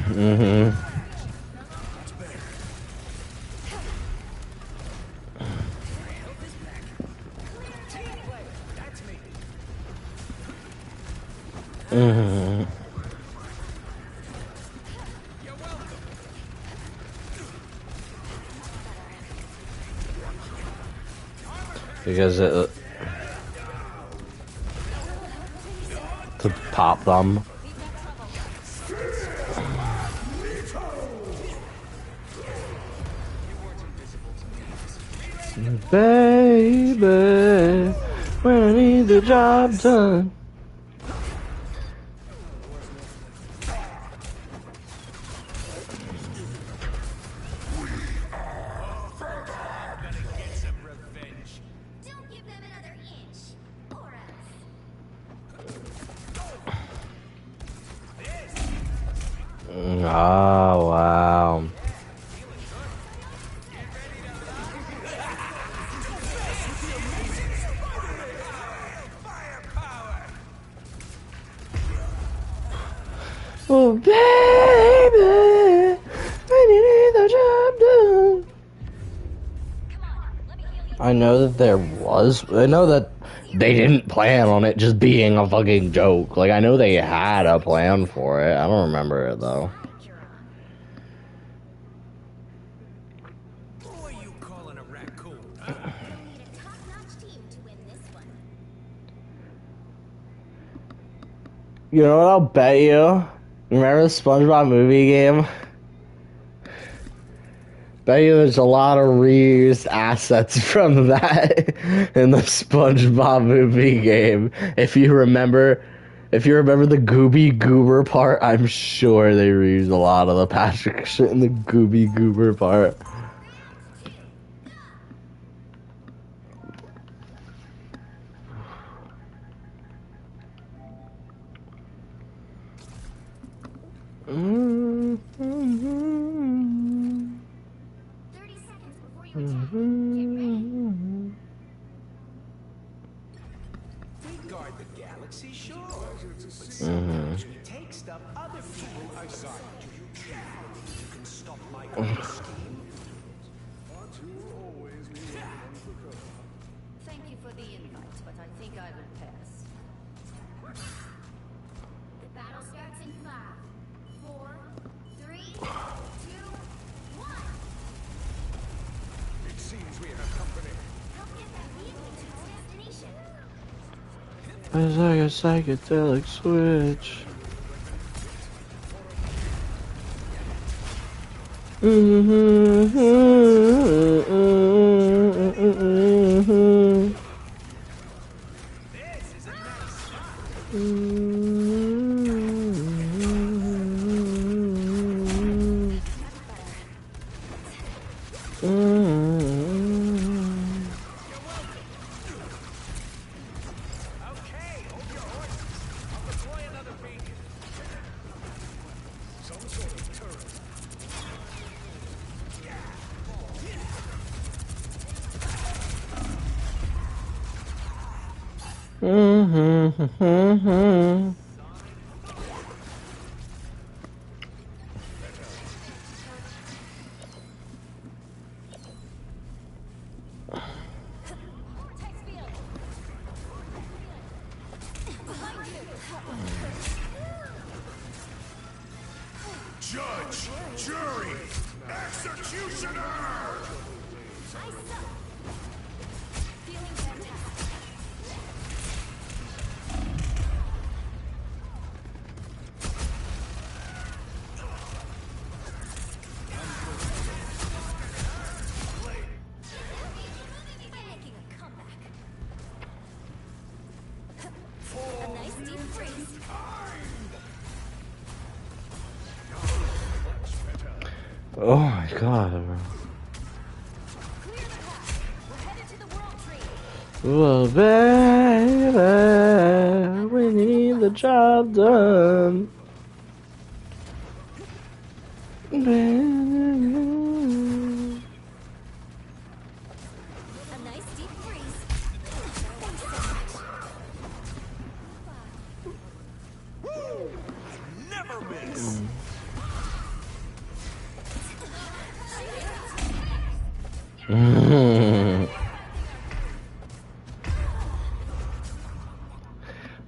Mm-hmm. Mm-hmm. Because to pop them. Baby, when I need the job done. Oh, wow. Oh, baby, when you need the job done. I know that I know that they didn't plan on it just being a fucking joke. Like, I know they had a plan for it. I don't remember it, though. You know what I'll bet you? Remember the SpongeBob movie game? Bet you there's a lot of reused assets from that in the SpongeBob movie game. If you remember the Gooby Goober part, I'm sure they reused a lot of the Patrick shit in the Gooby Goober part. Guard the galaxy, sure. But we take stuff other people are guarding. You can stop my scheme. Thank you for the invite, but I think I will pass. The battle starts in 5, 4, 3, 2, 1. It seems we have company. Help get that vehicle to its destination. It's like a psychedelic switch. Judge, jury, executioner! Oh my god, bro. Well, baby, we need the job done. Never miss.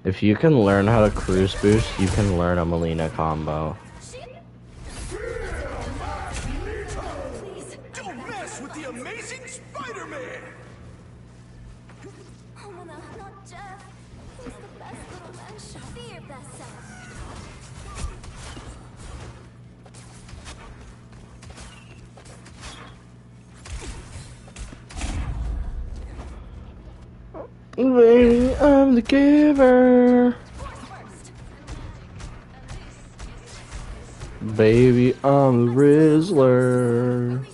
If you can learn how to cruise boost, you can learn a Melina combo. Don't mess with the amazing Spider-Man. Oh, no, not Jeff. He's the best little man shot. Be your best self. Baby, I'm the giver. Baby, I'm the Rizzler.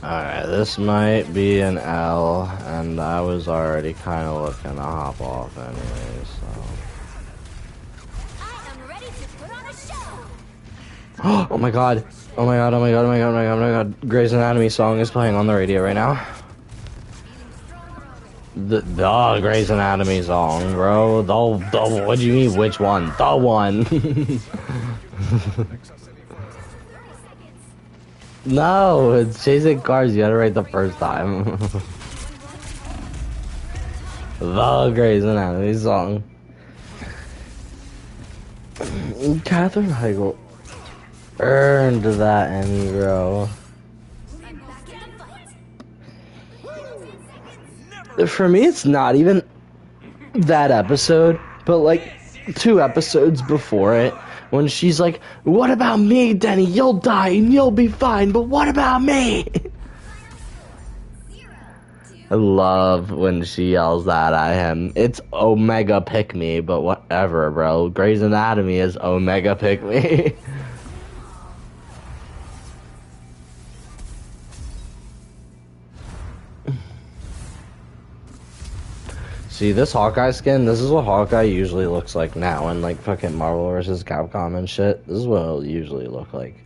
Alright, this might be an L, and I was already kind of looking to hop off anyway, so. Oh my god. Oh my god, oh my god, oh my god, oh my god, oh my god. Grey's Anatomy song is playing on the radio right now. The Grey's Anatomy song, bro. The what do you mean, which one? The one. No, it's Chasing Cars. You gotta write the first time. The Grey's Anatomy song. Katherine Heigl earned that Emmy, bro. For me, it's not even that episode, but like 2 episodes before it, when she's like, "What about me, Denny? You'll die and you'll be fine, but what about me?" I love when she yells that at him. It's Omega Pick Me, but whatever, bro. Grey's Anatomy is Omega Pick Me. See, this Hawkeye skin, this is what Hawkeye usually looks like now in, like, fucking Marvel vs. Capcom and shit. This is what it'll usually look like.